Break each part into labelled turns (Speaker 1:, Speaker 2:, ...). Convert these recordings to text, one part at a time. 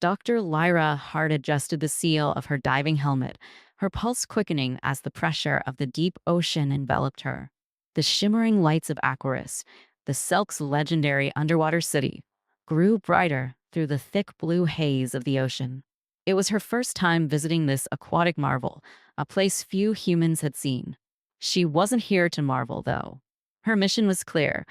Speaker 1: Dr. Lyra hard adjusted the seal of her diving helmet, her pulse quickening as the pressure of the deep ocean enveloped her. The shimmering lights of Aquarius, the Selk's legendary underwater city, grew brighter through the thick blue haze of the ocean. It was her first time visiting this aquatic marvel, a place few humans had seen. She wasn't here to marvel, though. Her mission was clear: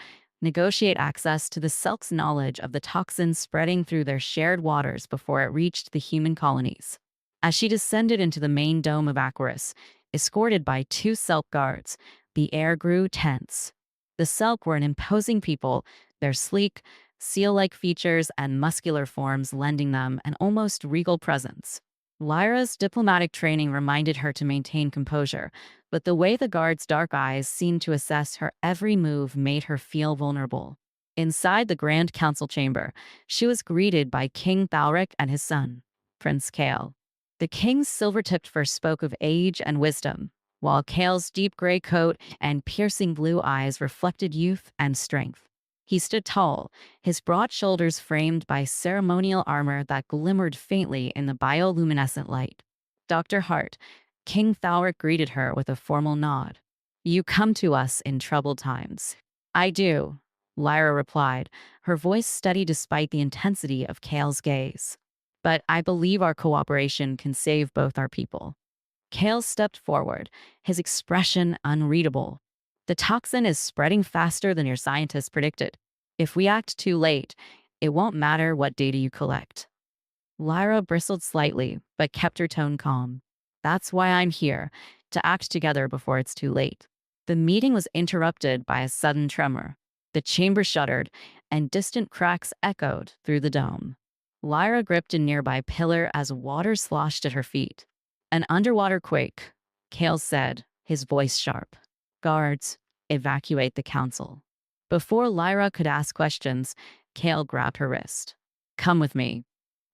Speaker 1: negotiate access to the Selk's knowledge of the toxins spreading through their shared waters before it reached the human colonies. As she descended into the main dome of Aquarius, escorted by two Selk guards, the air grew tense. The Selk were an imposing people, their sleek, seal-like features and muscular forms lending them an almost regal presence. Lyra's diplomatic training reminded her to maintain composure, but the way the guard's dark eyes seemed to assess her every move made her feel vulnerable. Inside the Grand Council chamber, she was greeted by King Thalric and his son, Prince Kale. The king's silver-tipped fur spoke of age and wisdom, while Kale's deep gray coat and piercing blue eyes reflected youth and strength. He stood tall, his broad shoulders framed by ceremonial armor that glimmered faintly in the bioluminescent light. Dr. Hart, King Thalric greeted her with a formal nod. "You come to us in troubled times." "I do," Lyra replied, her voice steady despite the intensity of Kale's gaze. "But I believe our cooperation can save both our people." Kale stepped forward, his expression unreadable. "The toxin is spreading faster than your scientists predicted. If we act too late, it won't matter what data you collect." Lyra bristled slightly, but kept her tone calm. "That's why I'm here, to act together before it's too late." The meeting was interrupted by a sudden tremor. The chamber shuddered, and distant cracks echoed through the dome. Lyra gripped a nearby pillar as water sloshed at her feet. "An underwater quake," Kale said, his voice sharp. "Guards, evacuate the council." Before Lyra could ask questions, Kale grabbed her wrist. "Come with me."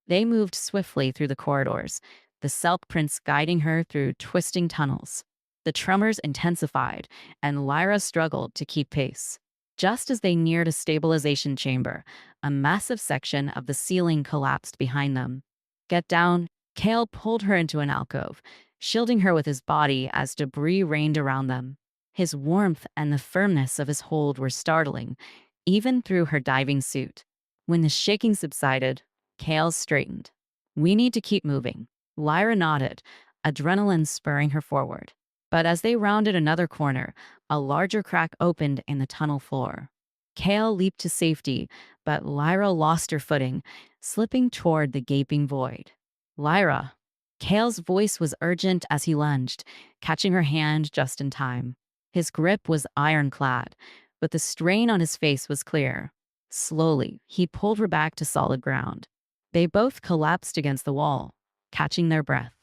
Speaker 1: They moved swiftly through the corridors, the Selk Prince guiding her through twisting tunnels. The tremors intensified, and Lyra struggled to keep pace. Just as they neared a stabilization chamber, a massive section of the ceiling collapsed behind them. "Get down." Kale pulled her into an alcove, shielding her with his body as debris rained around them. His warmth and the firmness of his hold were startling, even through her diving suit. When the shaking subsided, Kale straightened. "We need to keep moving." Lyra nodded, adrenaline spurring her forward. But as they rounded another corner, a larger crack opened in the tunnel floor. Kale leaped to safety, but Lyra lost her footing, slipping toward the gaping void. "Lyra." Kale's voice was urgent as he lunged, catching her hand just in time. His grip was ironclad, but the strain on his face was clear. Slowly, he pulled her back to solid ground. They both collapsed against the wall, catching their breath.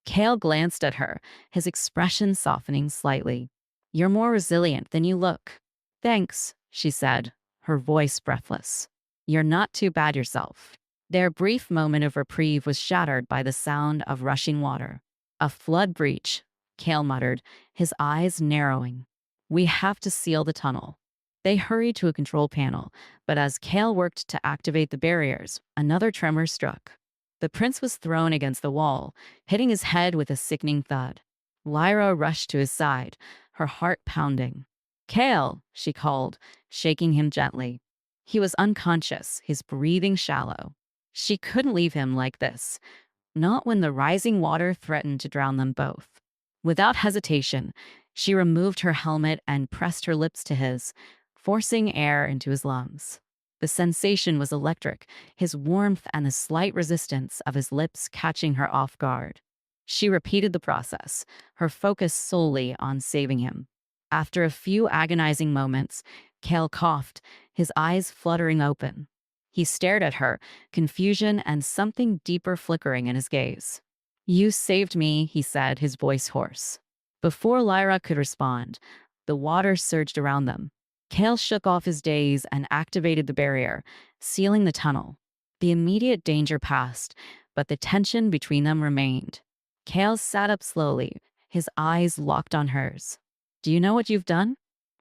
Speaker 1: Kale glanced at her, his expression softening slightly. "You're more resilient than you look." "Thanks," she said, her voice breathless. "You're not too bad yourself." Their brief moment of reprieve was shattered by the sound of rushing water. "A flood breach," Kale muttered, his eyes narrowing. "We have to seal the tunnel." They hurried to a control panel, but as Kale worked to activate the barriers, another tremor struck. The prince was thrown against the wall, hitting his head with a sickening thud. Lyra rushed to his side, her heart pounding. "Kale," she called, shaking him gently. He was unconscious, his breathing shallow. She couldn't leave him like this, not when the rising water threatened to drown them both. Without hesitation, she removed her helmet and pressed her lips to his, forcing air into his lungs. The sensation was electric, his warmth and the slight resistance of his lips catching her off guard. She repeated the process, her focus solely on saving him. After a few agonizing moments, Kale coughed, his eyes fluttering open. He stared at her, confusion and something deeper flickering in his gaze. "You saved me," he said, his voice hoarse. Before Lyra could respond, the water surged around them. Kale shook off his daze and activated the barrier, sealing the tunnel. The immediate danger passed, but the tension between them remained. Kale sat up slowly, his eyes locked on hers. "Do you know what you've done?"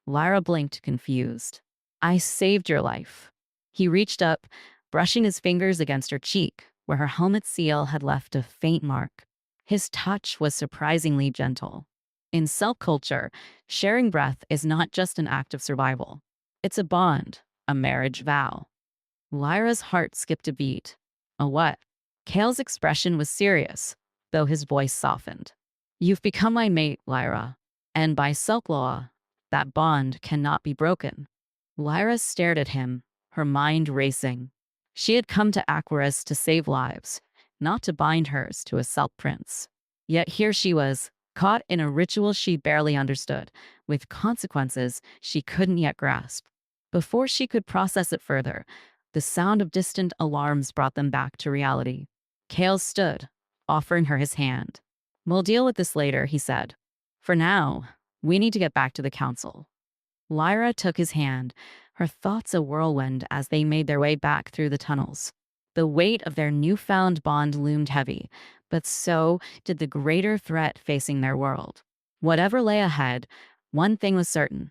Speaker 1: Lyra blinked, confused. "I saved your life." He reached up, brushing his fingers against her cheek, where her helmet seal had left a faint mark. His touch was surprisingly gentle. In Selk culture, sharing breath is not just an act of survival. It's a bond, a marriage vow. Lyra's heart skipped a beat. A what? Kale's expression was serious, though his voice softened. You've become my mate, Lyra, and by Selk law, that bond cannot be broken. Lyra stared at him, her mind racing. She had come to Aquarius to save lives, not to bind hers to a Selk prince. Yet here she was, caught in a ritual she barely understood, with consequences she couldn't yet grasp. Before she could process it further, the sound of distant alarms brought them back to reality. Kale stood, offering her his hand. We'll deal with this later, he said. For now, we need to get back to the council. Lyra took his hand, her thoughts a whirlwind as they made their way back through the tunnels. The weight of their newfound bond loomed heavy, but so did the greater threat facing their world. Whatever lay ahead, one thing was certain.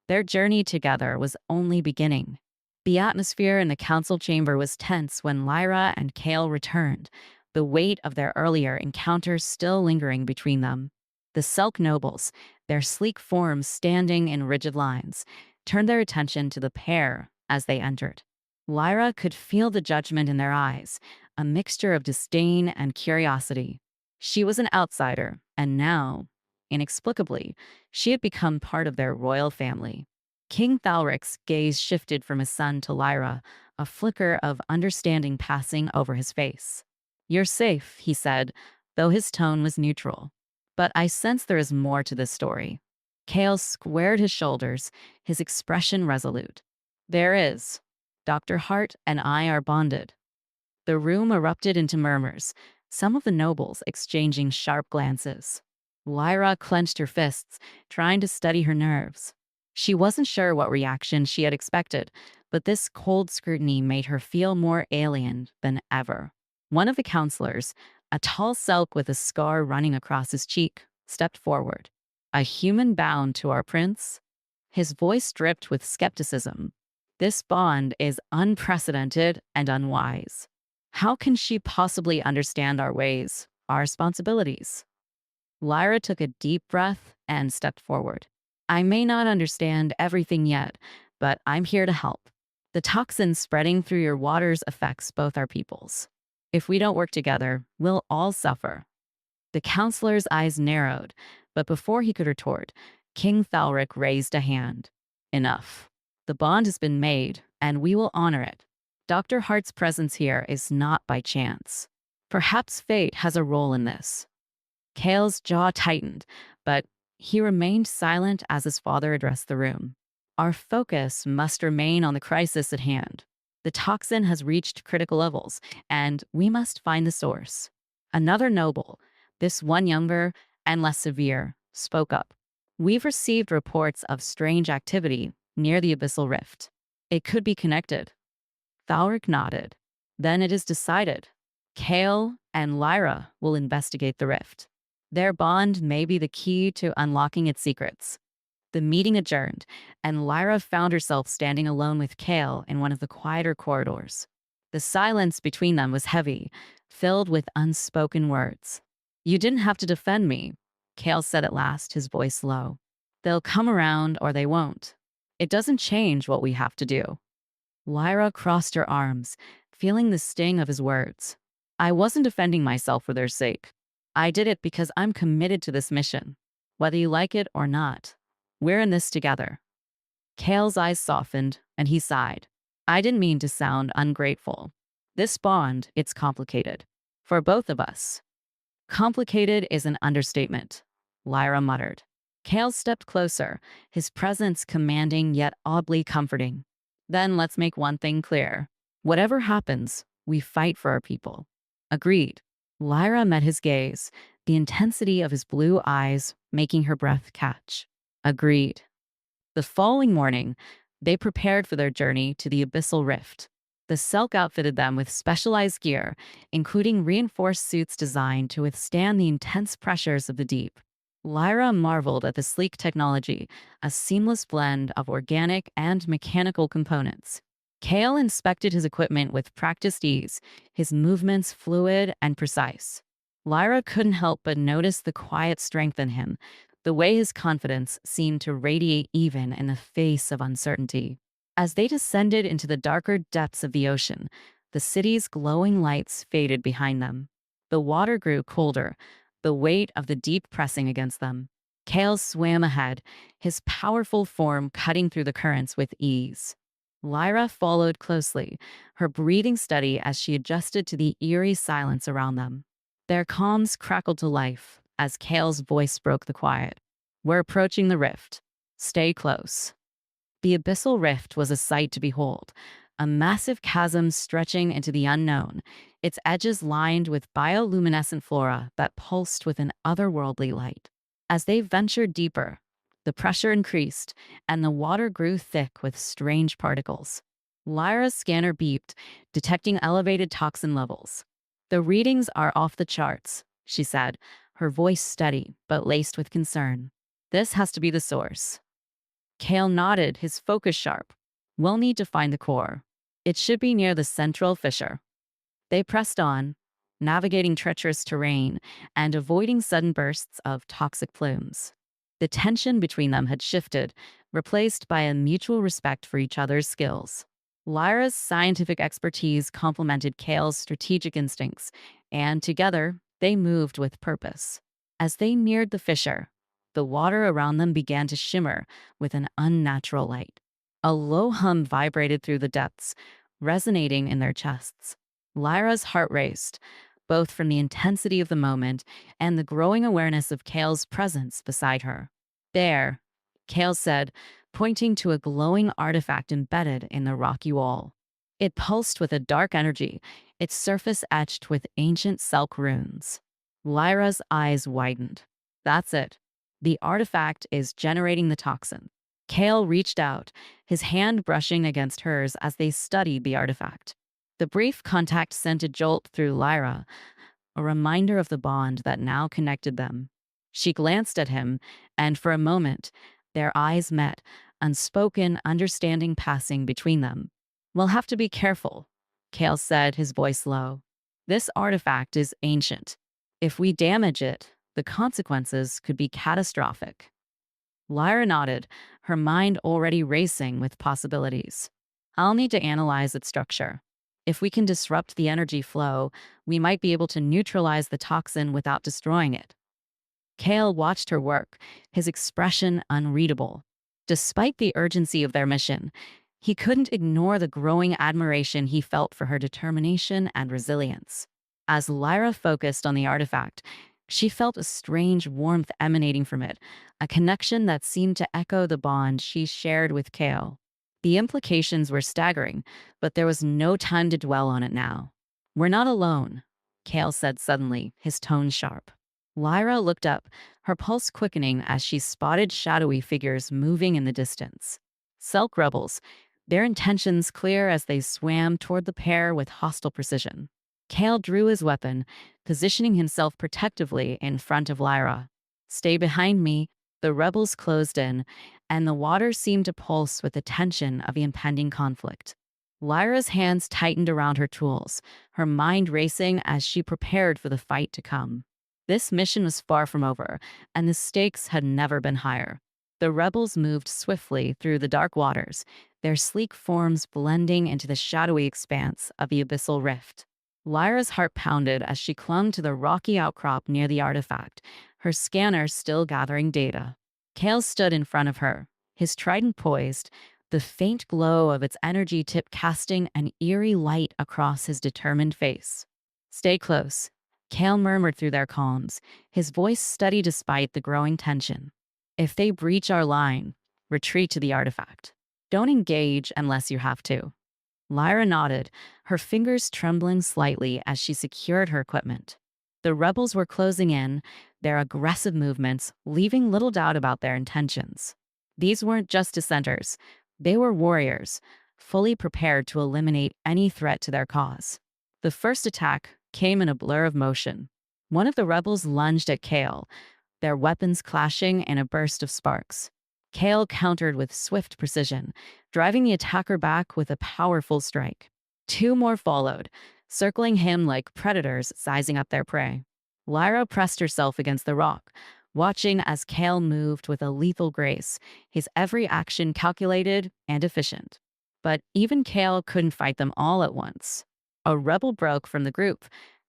Speaker 1: Their journey together was only beginning. The atmosphere in the council chamber was tense when Lyra and Kale returned, the weight of their earlier encounters still lingering between them. The Selk nobles, their sleek forms standing in rigid lines, turned their attention to the pair as they entered. Lyra could feel the judgment in their eyes, a mixture of disdain and curiosity. She was an outsider, and now, inexplicably, she had become part of their royal family. King Thalric's gaze shifted from his son to Lyra, a flicker of understanding passing over his face. You're safe, he said, though his tone was neutral. But I sense there is more to this story. Kale squared his shoulders, his expression resolute. There is. Dr. Hart and I are bonded. The room erupted into murmurs, some of the nobles exchanging sharp glances. Lyra clenched her fists, trying to steady her nerves. She wasn't sure what reaction she had expected, but this cold scrutiny made her feel more alien than ever. One of the counselors, a tall Selk with a scar running across his cheek, stepped forward. A human bound to our prince? His voice dripped with skepticism. This bond is unprecedented and unwise. How can she possibly understand our ways, our responsibilities? Lyra took a deep breath and stepped forward. I may not understand everything yet, but I'm here to help. The toxin spreading through your waters affects both our peoples. If we don't work together, we'll all suffer. The counselor's eyes narrowed, but before he could retort, King Thalric raised a hand. Enough. The bond has been made, and we will honor it. Dr. Hart's presence here is not by chance. Perhaps fate has a role in this. Kale's jaw tightened, but he remained silent as his father addressed the room. Our focus must remain on the crisis at hand. The toxin has reached critical levels, and we must find the source. Another noble, this one younger and less severe, spoke up. We've received reports of strange activity near the abyssal rift. It could be connected. Thalric nodded. Then it is decided. Kale and Lyra will investigate the rift. Their bond may be the key to unlocking its secrets. The meeting adjourned, and Lyra found herself standing alone with Kale in one of the quieter corridors. The silence between them was heavy, filled with unspoken words. You didn't have to defend me, Kale said at last, his voice low. They'll come around or they won't. It doesn't change what we have to do. Lyra crossed her arms, feeling the sting of his words. I wasn't defending myself for their sake. I did it because I'm committed to this mission, whether you like it or not. We're in this together. Kale's eyes softened, and he sighed. I didn't mean to sound ungrateful. This bond, it's complicated. For both of us. Complicated is an understatement, Lyra muttered. Kale stepped closer, his presence commanding yet oddly comforting. Then let's make one thing clear. Whatever happens, we fight for our people. Agreed. Lyra met his gaze, the intensity of his blue eyes making her breath catch. Agreed. The following morning, they prepared for their journey to the abyssal rift. The Selk outfitted them with specialized gear, including reinforced suits designed to withstand the intense pressures of the deep. Lyra marveled at the sleek technology, a seamless blend of organic and mechanical components. Kale inspected his equipment with practiced ease, his movements fluid and precise. Lyra couldn't help but notice the quiet strength in him, the way his confidence seemed to radiate even in the face of uncertainty. As they descended into the darker depths of the ocean, the city's glowing lights faded behind them. The water grew colder, the weight of the deep pressing against them. Kale swam ahead, his powerful form cutting through the currents with ease. Lyra followed closely, her breathing steady as she adjusted to the eerie silence around them. Their comms crackled to life as Kale's voice broke the quiet. "We're approaching the rift. Stay close." The abyssal rift was a sight to behold, a massive chasm stretching into the unknown, its edges lined with bioluminescent flora that pulsed with an otherworldly light. As they ventured deeper, the pressure increased, and the water grew thick with strange particles. Lyra's scanner beeped, detecting elevated toxin levels. "The readings are off the charts," she said, her voice steady but laced with concern. "This has to be the source." Kale nodded, his focus sharp. "We'll need to find the core. It should be near the central fissure." They pressed on, navigating treacherous terrain and avoiding sudden bursts of toxic plumes. The tension between them had shifted, replaced by a mutual respect for each other's skills. Lyra's scientific expertise complemented Kale's strategic instincts, and together they moved with purpose. As they neared the fissure, the water around them began to shimmer with an unnatural light. A low hum vibrated through the depths, resonating in their chests. Lyra's heart raced, both from the intensity of the moment and the growing awareness of Kale's presence beside her. "There," Kale said, pointing to a glowing artifact embedded in the rocky wall. It pulsed with a dark energy, its surface etched with ancient Selk runes. Lyra's eyes widened. "That's it. The artifact is generating the toxin." Kale reached out, his hand brushing against hers as they studied the artifact. The brief contact sent a jolt through Lyra, a reminder of the bond that now connected them. She glanced at him, and for a moment, their eyes met, unspoken understanding passing between them. "We'll have to be careful," Kale said, his voice low. "This artifact is ancient. If we damage it, the consequences could be catastrophic." Lyra nodded, her mind already racing with possibilities. "I'll need to analyze its structure. If we can disrupt the energy flow, we might be able to neutralize the toxin without destroying it." Kale watched her work, his expression unreadable. Despite the urgency of their mission, he couldn't ignore the growing admiration he felt for her determination and resilience. As Lyra focused on the artifact, she felt a strange warmth emanating from it, a connection that seemed to echo the bond she shared with Kale. The implications were staggering, but there was no time to dwell on it now. "We're not alone," Kale said suddenly, his tone sharp. Lyra looked up, her pulse quickening as she spotted shadowy figures moving in the distance. Selk rebels, their intentions clear as they swam toward the pair with hostile precision. Kale drew his weapon, positioning himself protectively in front of Lyra. "Stay behind me." The rebels closed in, and the water seemed to pulse with the tension of the impending conflict. Lyra's hands tightened around her tools, her mind racing as she prepared for the fight to come. This mission was far from over, and the stakes had never been higher. The rebels moved swiftly through the dark waters, their sleek forms blending into the shadowy expanse of the abyssal rift. Lyra's heart pounded as she clung to the rocky outcrop near the artifact, her scanner still gathering data. Kale stood in front of her, his trident poised, the faint glow of its energy tip casting an eerie light across his determined face. "Stay close," Kale murmured through their comms, his voice steady despite the growing tension. "If they breach our line, retreat to the artifact. Don't engage unless you have to." Lyra nodded, her fingers trembling slightly as she secured her equipment. The rebels were closing in, their aggressive movements leaving little doubt about their intentions. These weren't just dissenters, they were warriors, fully prepared to eliminate any threat to their cause. The first attack came in a blur of motion. One of the rebels lunged at Kale, their weapons clashing in a burst of sparks. Kale countered with swift precision, driving the attacker back with a powerful strike. Two more followed, circling him like predators sizing up their prey. Lyra pressed herself against the rock, watching as Kale moved with a lethal grace, his every action calculated and efficient. But even Kale couldn't fight them all at once. A rebel broke from the group,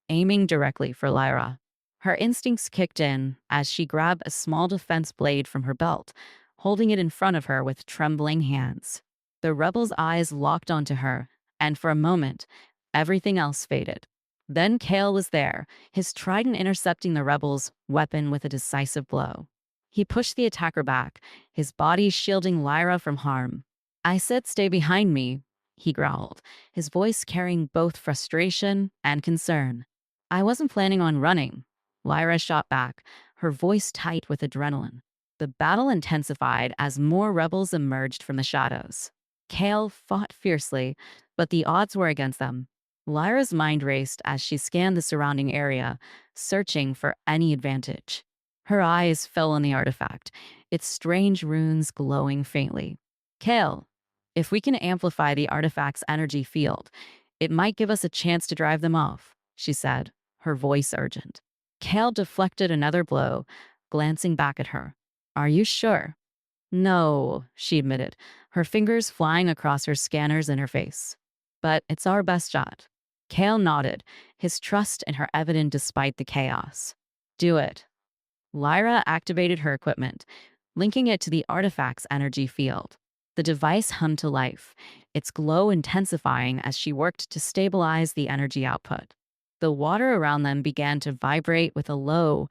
Speaker 1: aiming directly for Lyra. Her instincts kicked in as she grabbed a small defense blade from her belt, holding it in front of her with trembling hands. The rebel's eyes locked onto her, and for a moment, everything else faded. Then Kale was there, his trident intercepting the rebel's weapon with a decisive blow. He pushed the attacker back, his body shielding Lyra from harm. I said stay behind me, he growled, his voice carrying both frustration and concern. I wasn't planning on running. Lyra shot back, her voice tight with adrenaline. The battle intensified as more rebels emerged from the shadows. Kale fought fiercely, but the odds were against them. Lyra's mind raced as she scanned the surrounding area, searching for any advantage. Her eyes fell on the artifact, its strange runes glowing faintly. Kale, if we can amplify the artifact's energy field, it might give us a chance to drive them off, she said, her voice urgent. Kale deflected another blow, glancing back at her. Are you sure? No, she admitted, her fingers flying across her scanner's interface. But it's our best shot. Kale nodded, his trust in her evident despite the chaos. Do it. Lyra activated her equipment, linking it to the artifact's energy field. The device hummed to life, its glow intensifying as she worked to stabilize the energy output. The water around them began to vibrate with a low,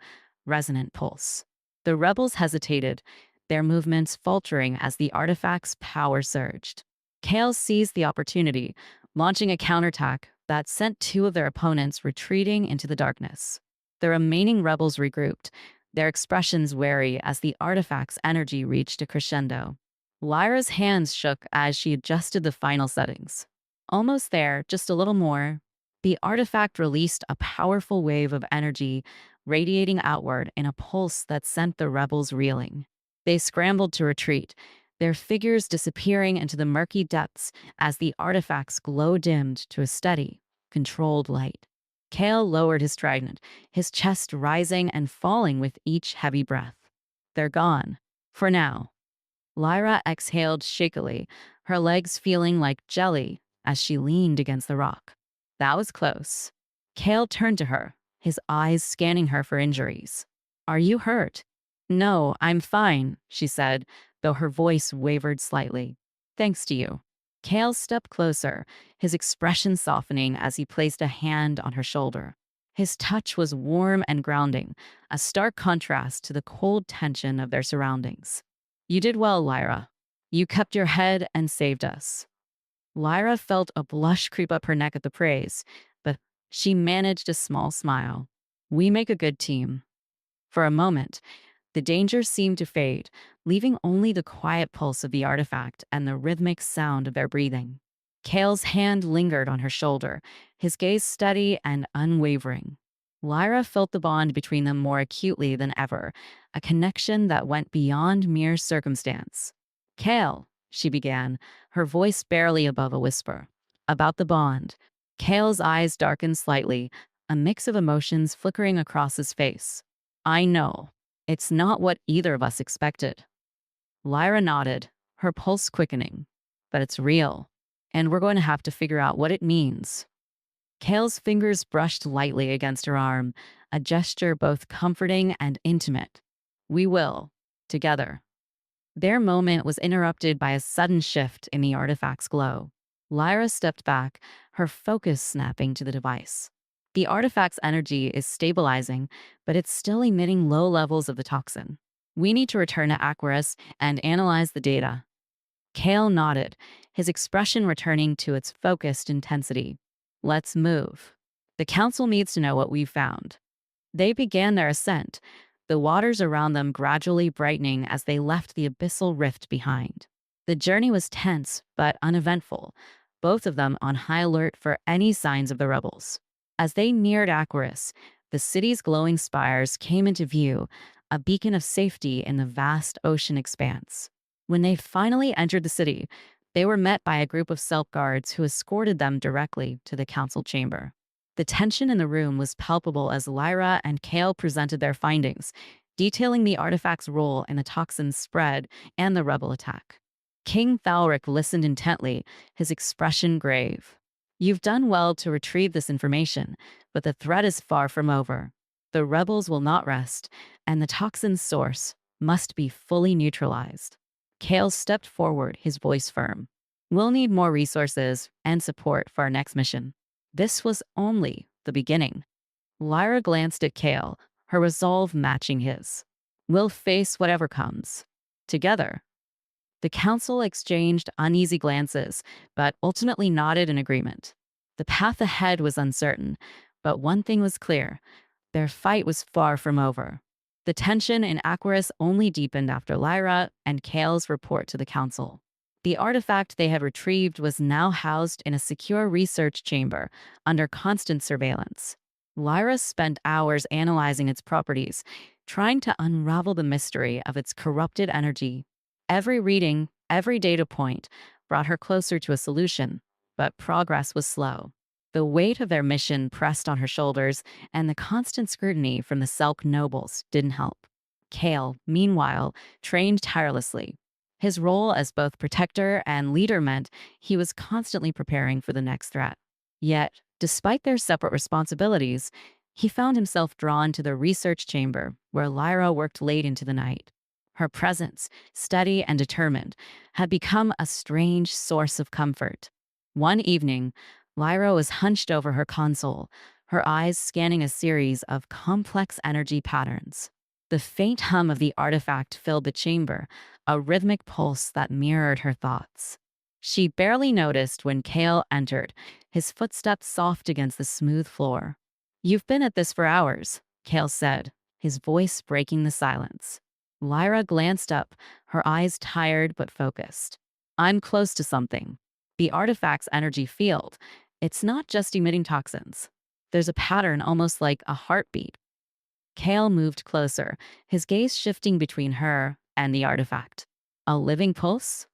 Speaker 1: resonant pulse. The rebels hesitated, their movements faltering as the artifact's power surged. Kale seized the opportunity, launching a counterattack that sent two of their opponents retreating into the darkness. The remaining rebels regrouped, their expressions wary as the artifact's energy reached a crescendo. Lyra's hands shook as she adjusted the final settings. Almost there, just a little more. The artifact released a powerful wave of energy, radiating outward in a pulse that sent the rebels reeling. They scrambled to retreat, their figures disappearing into the murky depths as the artifact's glow dimmed to a steady, controlled light. Kale lowered his trident, his chest rising and falling with each heavy breath. They're gone. For now. Lyra exhaled shakily, her legs feeling like jelly as she leaned against the rock. That was close. Kale turned to her, his eyes scanning her for injuries. Are you hurt? No, I'm fine, she said, though her voice wavered slightly. Thanks to you. Kale stepped closer, his expression softening as he placed a hand on her shoulder. His touch was warm and grounding, a stark contrast to the cold tension of their surroundings. You did well, Lyra. You kept your head and saved us. Lyra felt a blush creep up her neck at the praise, but she managed a small smile. We make a good team. For a moment, the danger seemed to fade, leaving only the quiet pulse of the artifact and the rhythmic sound of their breathing. Kale's hand lingered on her shoulder, his gaze steady and unwavering. Lyra felt the bond between them more acutely than ever, a connection that went beyond mere circumstance. Kale, she began, her voice barely above a whisper. About the bond. Kale's eyes darkened slightly, a mix of emotions flickering across his face. I know. It's not what either of us expected. Lyra nodded, her pulse quickening. But it's real, and we're going to have to figure out what it means. Kale's fingers brushed lightly against her arm, a gesture both comforting and intimate. We will, together. Their moment was interrupted by a sudden shift in the artifact's glow. Lyra stepped back, her focus snapping to the device. The artifact's energy is stabilizing, but it's still emitting low levels of the toxin. We need to return to Aquarius and analyze the data. Kale nodded, his expression returning to its focused intensity. Let's move. The council needs to know what we've found. They began their ascent, the waters around them gradually brightening as they left the abyssal rift behind. The journey was tense but uneventful, both of them on high alert for any signs of the rebels. As they neared Aquarius, the city's glowing spires came into view, a beacon of safety in the vast ocean expanse. When they finally entered the city, they were met by a group of Selk guards who escorted them directly to the council chamber. The tension in the room was palpable as Lyra and Kale presented their findings, detailing the artifact's role in the toxin's spread and the rebel attack. King Thalric listened intently, his expression grave. You've done well to retrieve this information, but the threat is far from over. The rebels will not rest, and the toxin's source must be fully neutralized. Kale stepped forward, his voice firm. We'll need more resources and support for our next mission. This was only the beginning. Lyra glanced at Kale, her resolve matching his. We'll face whatever comes. Together. The council exchanged uneasy glances, but ultimately nodded in agreement. The path ahead was uncertain, but one thing was clear. Their fight was far from over. The tension in Aquarius only deepened after Lyra and Kale's report to the council. The artifact they had retrieved was now housed in a secure research chamber under constant surveillance. Lyra spent hours analyzing its properties, trying to unravel the mystery of its corrupted energy. Every reading, every data point brought her closer to a solution, but progress was slow. The weight of their mission pressed on her shoulders, and the constant scrutiny from the Selk nobles didn't help. Kale, meanwhile, trained tirelessly. His role as both protector and leader meant he was constantly preparing for the next threat. Yet, despite their separate responsibilities, he found himself drawn to the research chamber where Lyra worked late into the night. Her presence, steady and determined, had become a strange source of comfort. One evening, Lyra was hunched over her console, her eyes scanning a series of complex energy patterns. The faint hum of the artifact filled the chamber, a rhythmic pulse that mirrored her thoughts. She barely noticed when Kale entered, his footsteps soft against the smooth floor. You've been at this for hours, Kale said, his voice breaking the silence. Lyra glanced up, her eyes tired but focused. I'm close to something. The artifact's energy field. It's not just emitting toxins. There's a pattern almost like a heartbeat. Kale moved closer, his gaze shifting between her and the artifact. A living pulse?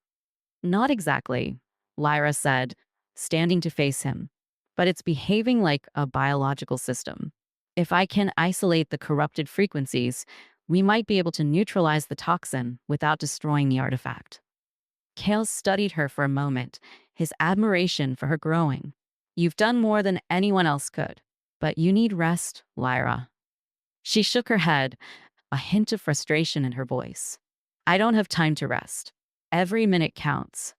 Speaker 1: Not exactly, Lyra said, standing to face him. But it's behaving like a biological system. If I can isolate the corrupted frequencies, we might be able to neutralize the toxin without destroying the artifact. Kale studied her for a moment, his admiration for her growing. You've done more than anyone else could, but you need rest, Lyra. She shook her head, a hint of frustration in her voice. I don't have time to rest. Every minute counts.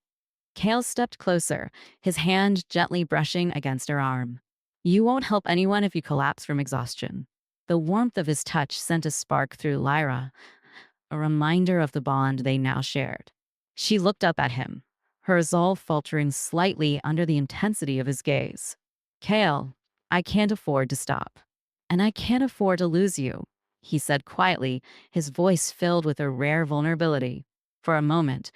Speaker 1: Kale stepped closer, his hand gently brushing against her arm. You won't help anyone if you collapse from exhaustion. The warmth of his touch sent a spark through Lyra, a reminder of the bond they now shared. She looked up at him, her resolve faltering slightly under the intensity of his gaze. Kale, I can't afford to stop. And I can't afford to lose you, he said quietly, his voice filled with a rare vulnerability. For a moment,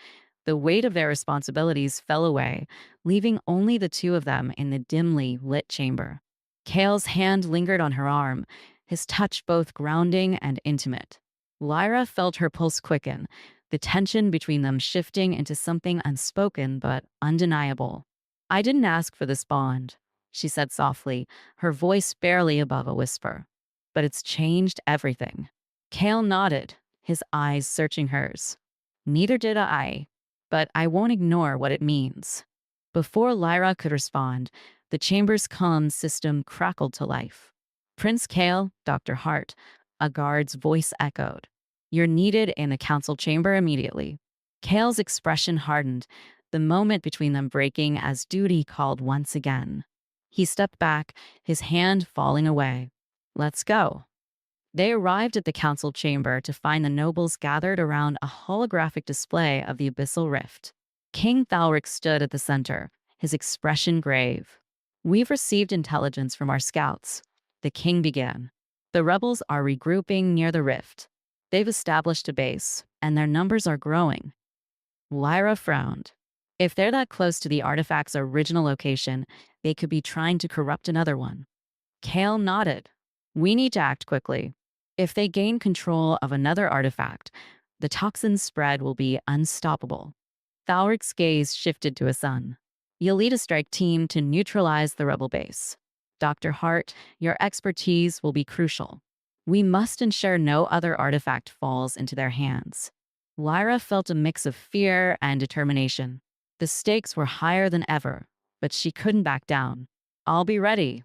Speaker 1: the weight of their responsibilities fell away, leaving only the two of them in the dimly lit chamber. Kale's hand lingered on her arm, his touch both grounding and intimate. Lyra felt her pulse quicken, the tension between them shifting into something unspoken but undeniable. I didn't ask for this bond, she said softly, her voice barely above a whisper. But it's changed everything. Kale nodded, his eyes searching hers. Neither did I, but I won't ignore what it means. Before Lyra could respond, the chamber's comms system crackled to life. Prince Kale, Dr. Hart, a guard's voice echoed. You're needed in the council chamber immediately. Kale's expression hardened, the moment between them breaking as duty called once again. He stepped back, his hand falling away. Let's go. They arrived at the council chamber to find the nobles gathered around a holographic display of the abyssal rift. King Thalric stood at the center, his expression grave. We've received intelligence from our scouts, the king began. The rebels are regrouping near the rift. They've established a base, and their numbers are growing. Lyra frowned. If they're that close to the artifact's original location, they could be trying to corrupt another one. Kale nodded. We need to act quickly. If they gain control of another artifact, The toxin spread will be unstoppable. Thalric's gaze shifted to his son. You'll lead a strike team to neutralize the rebel base. Dr. Hart, your expertise will be crucial. We must ensure no other artifact falls into their hands. Lyra felt a mix of fear and determination. The stakes were higher than ever, but she couldn't back down. I'll be ready.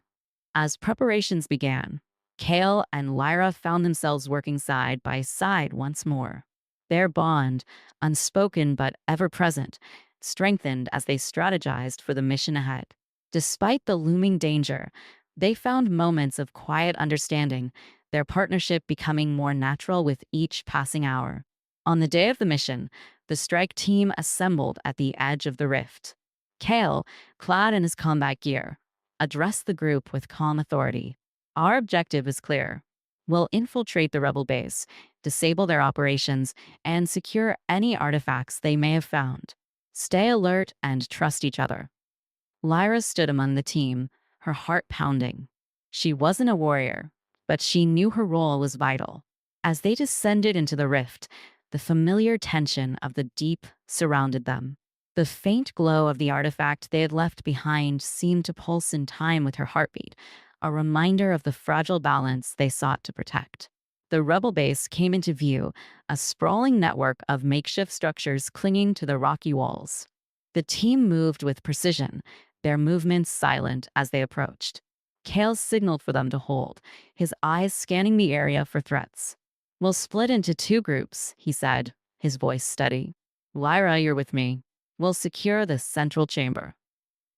Speaker 1: As preparations began, Kale and Lyra found themselves working side by side once more. Their bond, unspoken but ever present, strengthened as they strategized for the mission ahead. Despite the looming danger, they found moments of quiet understanding, their partnership becoming more natural with each passing hour. On the day of the mission, the strike team assembled at the edge of the rift. Kale, clad in his combat gear, addressed the group with calm authority. Our objective is clear. We'll infiltrate the rebel base, disable their operations, and secure any artifacts they may have found. Stay alert and trust each other. Lyra stood among the team, her heart pounding. She wasn't a warrior, but she knew her role was vital. As they descended into the rift, the familiar tension of the deep surrounded them. The faint glow of the artifact they had left behind seemed to pulse in time with her heartbeat, a reminder of the fragile balance they sought to protect. The rebel base came into view, a sprawling network of makeshift structures clinging to the rocky walls. The team moved with precision, their movements silent as they approached. Kale signaled for them to hold, his eyes scanning the area for threats. We'll split into two groups, he said, his voice steady. Lyra, you're with me. We'll secure the central chamber.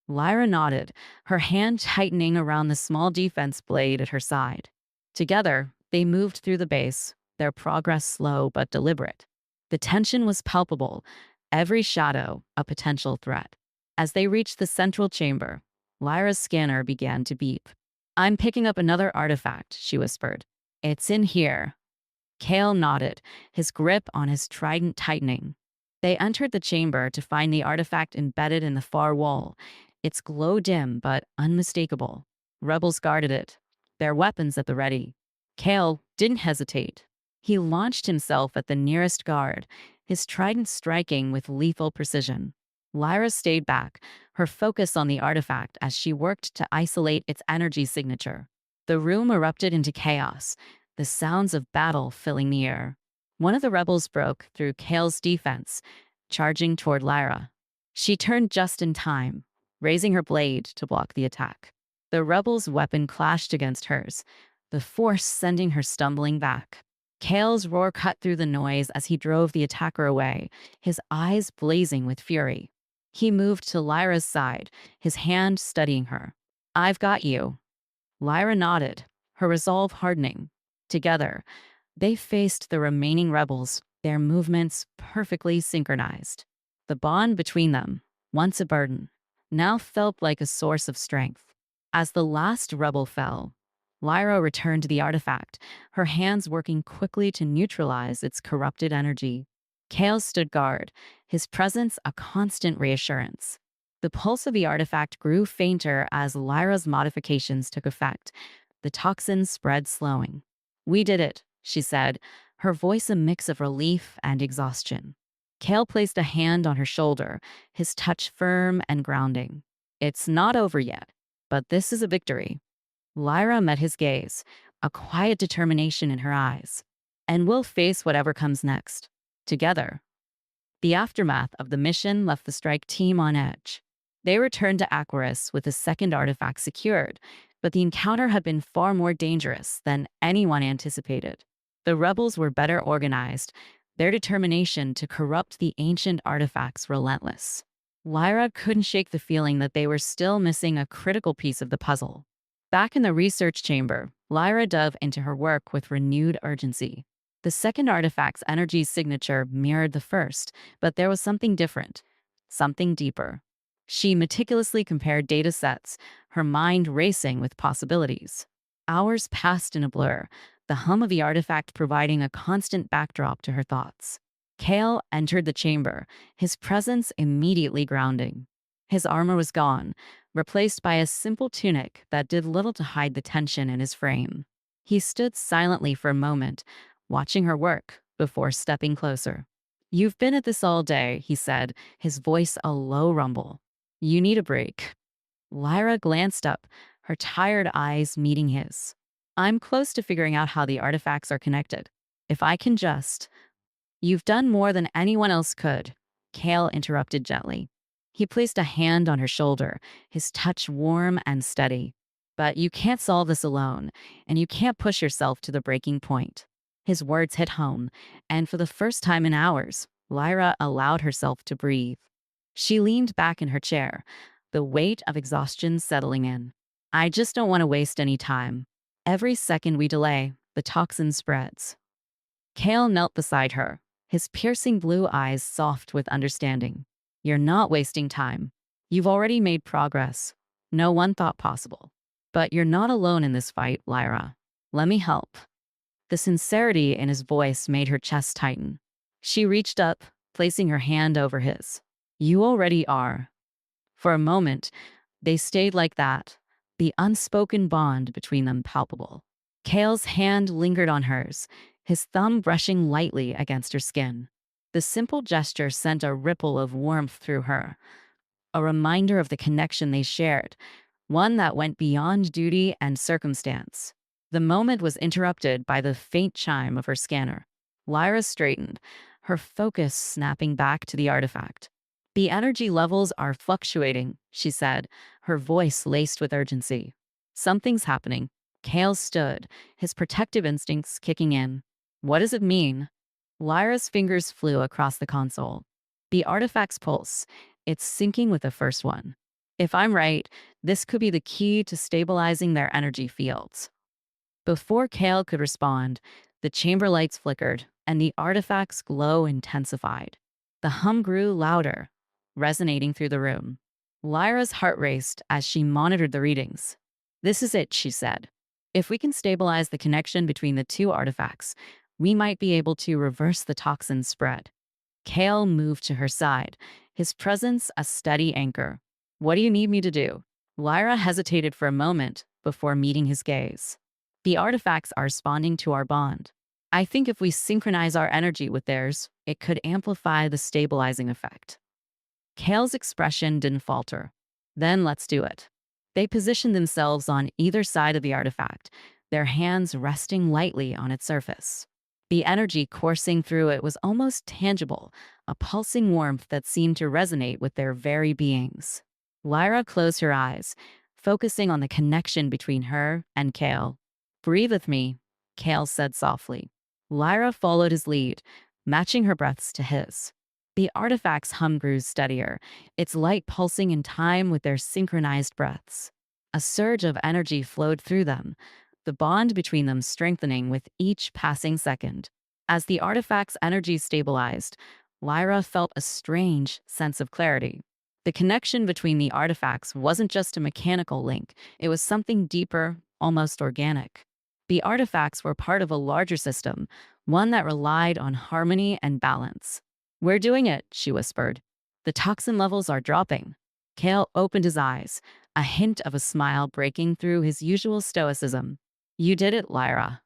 Speaker 1: Lyra nodded, her hand tightening around the small defense blade at her side. Together, they moved through the base, their progress slow but deliberate. The tension was palpable, every shadow a potential threat. As they reached the central chamber, Lyra's scanner began to beep. I'm picking up another artifact, she whispered. It's in here. Kale nodded, his grip on his trident tightening. They entered the chamber to find the artifact embedded in the far wall, its glow dim but unmistakable. Rebels guarded it, their weapons at the ready. Kale didn't hesitate. He launched himself at the nearest guard, his trident striking with lethal precision. Lyra stayed back, her focus on the artifact as she worked to isolate its energy signature. The room erupted into chaos, the sounds of battle filling the air. One of the rebels broke through Kale's defense, charging toward Lyra. She turned just in time, raising her blade to block the attack. The rebel's weapon clashed against hers, the force sending her stumbling back. Kale's roar cut through the noise as he drove the attacker away, his eyes blazing with fury. He moved to Lyra's side, his hand steadying her. I've got you. Lyra nodded, her resolve hardening. Together, they faced the remaining rebels, their movements perfectly synchronized. The bond between them, once a burden, now felt like a source of strength. As the last rebel fell, Lyra returned to the artifact, her hands working quickly to neutralize its corrupted energy. Kale stood guard, his presence a constant reassurance. The pulse of the artifact grew fainter as Lyra's modifications took effect, the toxins spread slowing. We did it, she said, her voice a mix of relief and exhaustion. Kale placed a hand on her shoulder, his touch firm and grounding. It's not over yet, but this is a victory. Lyra met his gaze, a quiet determination in her eyes. And we'll face whatever comes next, together. The aftermath of the mission left the strike team on edge. They returned to Aquarius with a second artifact secured, but the encounter had been far more dangerous than anyone anticipated. The rebels were better organized, their determination to corrupt the ancient artifacts relentless. Lyra couldn't shake the feeling that they were still missing a critical piece of the puzzle. Back in the research chamber, Lyra dove into her work with renewed urgency. The second artifact's energy signature mirrored the first, but there was something different, something deeper. She meticulously compared data sets, her mind racing with possibilities. Hours passed in a blur, the hum of the artifact providing a constant backdrop to her thoughts. Kale entered the chamber, his presence immediately grounding. His armor was gone, replaced by a simple tunic that did little to hide the tension in his frame. He stood silently for a moment, watching her work, before stepping closer. You've been at this all day, he said, his voice a low rumble. You need a break. Lyra glanced up, her tired eyes meeting his. I'm close to figuring out how the artifacts are connected. If I can just. You've done more than anyone else could, Kale interrupted gently. He placed a hand on her shoulder, his touch warm and steady. But you can't solve this alone, and you can't push yourself to the breaking point. His words hit home, and for the first time in hours, Lyra allowed herself to breathe. She leaned back in her chair, the weight of exhaustion settling in. I just don't want to waste any time. Every second we delay, the toxin spreads. Kale knelt beside her, his piercing blue eyes soft with understanding. You're not wasting time. You've already made progress. No one thought possible. But you're not alone in this fight, Lyra. Let me help. The sincerity in his voice made her chest tighten. She reached up, placing her hand over his. You already are. For a moment, they stayed like that, the unspoken bond between them palpable. Kale's hand lingered on hers, his thumb brushing lightly against her skin. The simple gesture sent a ripple of warmth through her, a reminder of the connection they shared, one that went beyond duty and circumstance. The moment was interrupted by the faint chime of her scanner. Lyra straightened, her focus snapping back to the artifact. The energy levels are fluctuating, she said, her voice laced with urgency. Something's happening. Kale stood, his protective instincts kicking in. What does it mean? Lyra's fingers flew across the console. The artifact's pulse. It's syncing with the first one. If I'm right, this could be the key to stabilizing their energy fields. Before Kale could respond, the chamber lights flickered, and the artifact's glow intensified. The hum grew louder, resonating through the room. Lyra's heart raced as she monitored the readings. This is it, she said. If we can stabilize the connection between the two artifacts, we might be able to reverse the toxin spread. Kale moved to her side, his presence a steady anchor. What do you need me to do? Lyra hesitated for a moment before meeting his gaze. The artifacts are responding to our bond. I think if we synchronize our energy with theirs, it could amplify the stabilizing effect. Kale's expression didn't falter. Then let's do it. They positioned themselves on either side of the artifact, their hands resting lightly on its surface. The energy coursing through it was almost tangible, a pulsing warmth that seemed to resonate with their very beings. Lyra closed her eyes, focusing on the connection between her and Kale. Breathe with me, Kale said softly. Lyra followed his lead, matching her breaths to his. The artifact's hum grew steadier, its light pulsing in time with their synchronized breaths. A surge of energy flowed through them, the bond between them strengthening with each passing second. As the artifact's energy stabilized, Lyra felt a strange sense of clarity. The connection between the artifacts wasn't just a mechanical link, it was something deeper, almost organic. The artifacts were part of a larger system, one that relied on harmony and balance. We're doing it, she whispered. The toxin levels are dropping. Kale opened his eyes, a hint of a smile breaking through his usual stoicism. You did it, Lyra.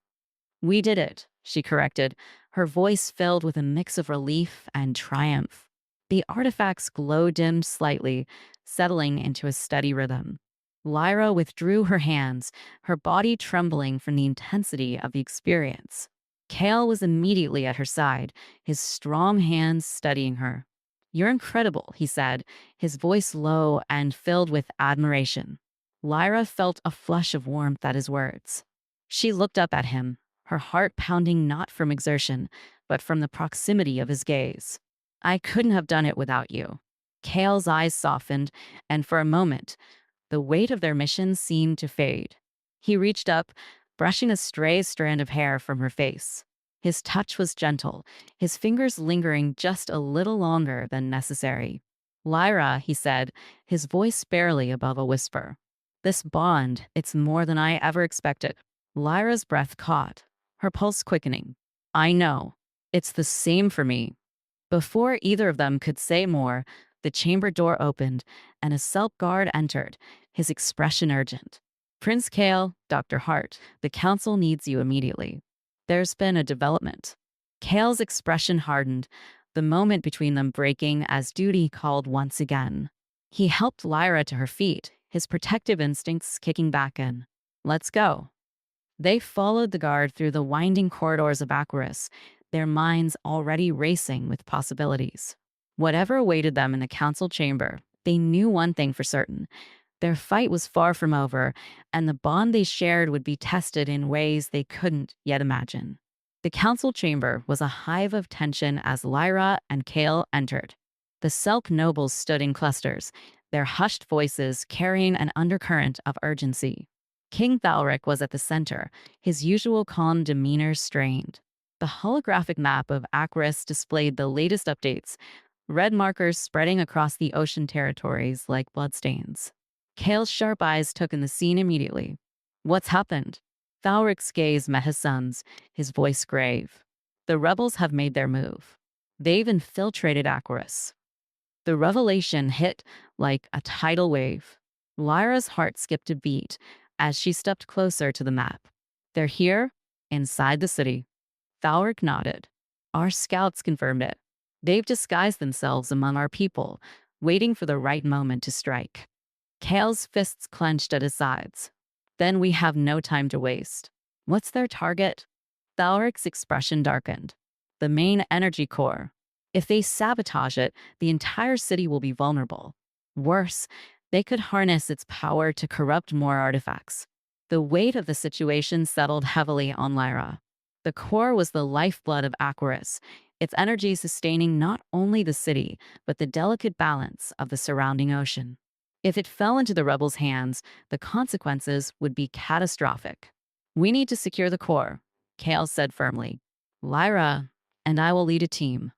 Speaker 1: We did it, she corrected, her voice filled with a mix of relief and triumph. The artifact's glow dimmed slightly, settling into a steady rhythm. Lyra withdrew her hands, her body trembling from the intensity of the experience. Kale was immediately at her side, his strong hands steadying her. You're incredible, he said, his voice low and filled with admiration. Lyra felt a flush of warmth at his words. She looked up at him, her heart pounding not from exertion, but from the proximity of his gaze. I couldn't have done it without you. Kale's eyes softened, and for a moment, the weight of their mission seemed to fade. He reached up, brushing a stray strand of hair from her face. His touch was gentle, his fingers lingering just a little longer than necessary. Lyra, he said, his voice barely above a whisper. This bond, it's more than I ever expected. Lyra's breath caught, her pulse quickening. I know. It's the same for me. Before either of them could say more, the chamber door opened, and a Selk guard entered, his expression urgent. Prince Kale, Dr. Hart, the council needs you immediately. There's been a development. Kale's expression hardened, the moment between them breaking as duty called once again. He helped Lyra to her feet, his protective instincts kicking back in. Let's go. They followed the guard through the winding corridors of Aquarius, their minds already racing with possibilities. Whatever awaited them in the council chamber, they knew one thing for certain. Their fight was far from over, and the bond they shared would be tested in ways they couldn't yet imagine. The council chamber was a hive of tension as Lyra and Kale entered. The Selk nobles stood in clusters, their hushed voices carrying an undercurrent of urgency. King Thalric was at the center, his usual calm demeanor strained. The holographic map of Aquarius displayed the latest updates, red markers spreading across the ocean territories like bloodstains. Kale's sharp eyes took in the scene immediately. What's happened? Thalric's gaze met his son's, his voice grave. The rebels have made their move. They've infiltrated Aquarius. The revelation hit like a tidal wave. Lyra's heart skipped a beat as she stepped closer to the map. They're here, inside the city. Thalric nodded. Our scouts confirmed it. They've disguised themselves among our people, waiting for the right moment to strike. Kale's fists clenched at his sides. Then we have no time to waste. What's their target? Thalric's expression darkened. The main energy core. If they sabotage it, the entire city will be vulnerable. Worse, they could harness its power to corrupt more artifacts. The weight of the situation settled heavily on Lyra. The core was the lifeblood of Aquarius, its energy sustaining not only the city, but the delicate balance of the surrounding ocean. If it fell into the rebels' hands, the consequences would be catastrophic. We need to secure the core, Kale said firmly. Lyra and I will lead a team.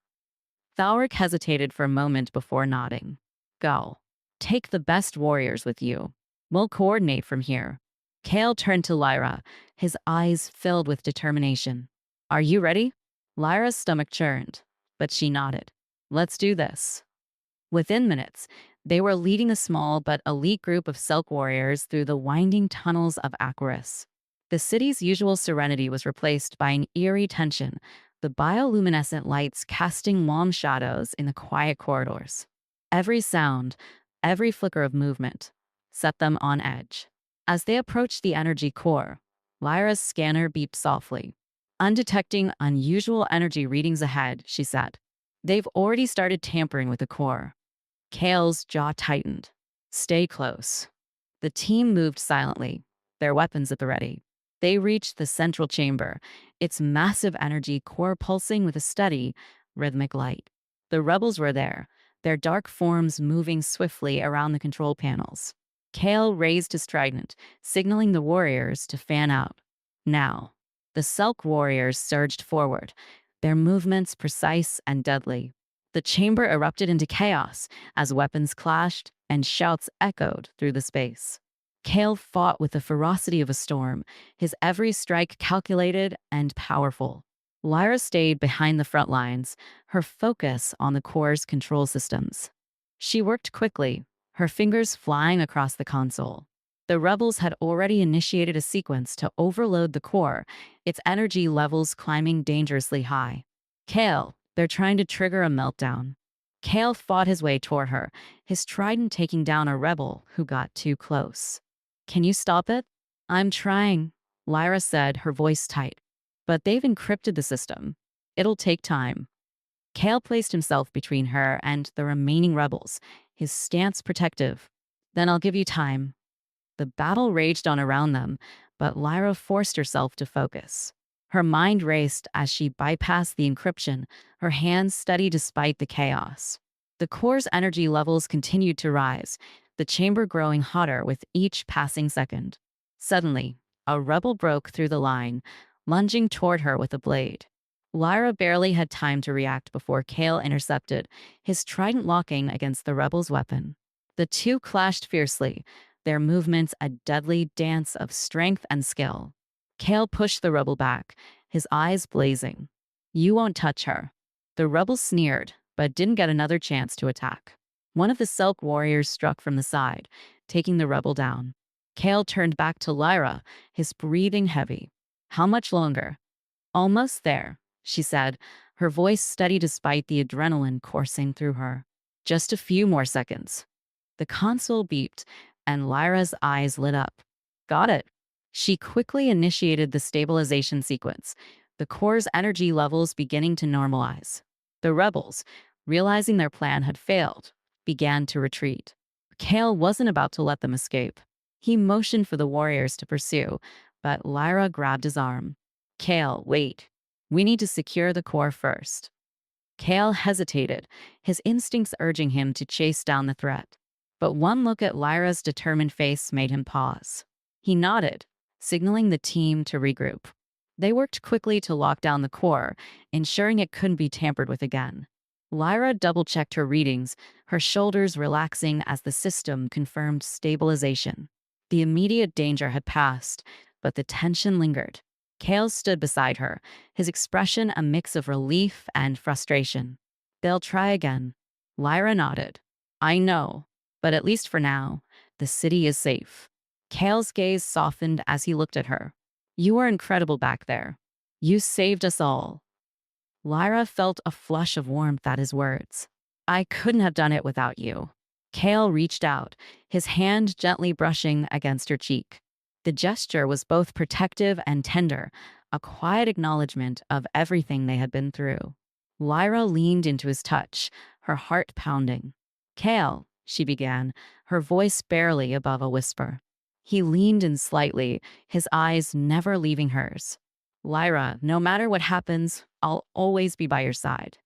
Speaker 1: Thalric hesitated for a moment before nodding. Go. Take the best warriors with you. We'll coordinate from here. Kale turned to Lyra, his eyes filled with determination. Are you ready? Lyra's stomach churned, but she nodded. Let's do this. Within minutes, they were leading a small but elite group of Selk warriors through the winding tunnels of Aquarius. The city's usual serenity was replaced by an eerie tension, the bioluminescent lights casting long shadows in the quiet corridors. Every sound, every flicker of movement, set them on edge. As they approached the energy core, Lyra's scanner beeped softly. Undetecting unusual energy readings ahead, she said. They've already started tampering with the core. Kale's jaw tightened. Stay close. The team moved silently, their weapons at the ready. They reached the central chamber, its massive energy core pulsing with a steady, rhythmic light. The rebels were there, their dark forms moving swiftly around the control panels. Kale raised his trident, signaling the warriors to fan out. Now, the Selk warriors surged forward, their movements precise and deadly. The chamber erupted into chaos as weapons clashed and shouts echoed through the space. Kale fought with the ferocity of a storm, his every strike calculated and powerful. Lyra stayed behind the front lines, her focus on the core's control systems. She worked quickly, her fingers flying across the console. The rebels had already initiated a sequence to overload the core, its energy levels climbing dangerously high. Kale, they're trying to trigger a meltdown. Kale fought his way toward her, his trident taking down a rebel who got too close. Can you stop it? I'm trying, Lyra said, her voice tight. But they've encrypted the system. It'll take time. Kale placed himself between her and the remaining rebels, his stance protective. Then I'll give you time. The battle raged on around them, but Lyra forced herself to focus. Her mind raced as she bypassed the encryption, her hands steady despite the chaos. The core's energy levels continued to rise, the chamber growing hotter with each passing second. Suddenly, a rebel broke through the line, lunging toward her with a blade. Lyra barely had time to react before Kale intercepted, his trident locking against the rebel's weapon. The two clashed fiercely, their movements a deadly dance of strength and skill. Kale pushed the rebel back, his eyes blazing. You won't touch her. The rebel sneered, but didn't get another chance to attack. One of the Selk warriors struck from the side, taking the rebel down. Kale turned back to Lyra, his breathing heavy. How much longer? Almost there, she said, her voice steady despite the adrenaline coursing through her. Just a few more seconds. The console beeped, and Lyra's eyes lit up. Got it. She quickly initiated the stabilization sequence, the core's energy levels beginning to normalize. The rebels, realizing their plan had failed, began to retreat. Kale wasn't about to let them escape. He motioned for the warriors to pursue, but Lyra grabbed his arm. Kale, wait. We need to secure the core first. Kale hesitated, his instincts urging him to chase down the threat. But one look at Lyra's determined face made him pause. He nodded, signaling the team to regroup. They worked quickly to lock down the core, ensuring it couldn't be tampered with again. Lyra double-checked her readings, her shoulders relaxing as the system confirmed stabilization. The immediate danger had passed, but the tension lingered. Kale stood beside her, his expression a mix of relief and frustration. They'll try again. Lyra nodded. I know, but at least for now, the city is safe. Kale's gaze softened as he looked at her. You were incredible back there. You saved us all. Lyra felt a flush of warmth at his words. I couldn't have done it without you. Kale reached out, his hand gently brushing against her cheek. The gesture was both protective and tender, a quiet acknowledgement of everything they had been through. Lyra leaned into his touch, her heart pounding. Kale, she began, her voice barely above a whisper. He leaned in slightly, his eyes never leaving hers. Lyra, no matter what happens, I'll always be by your side.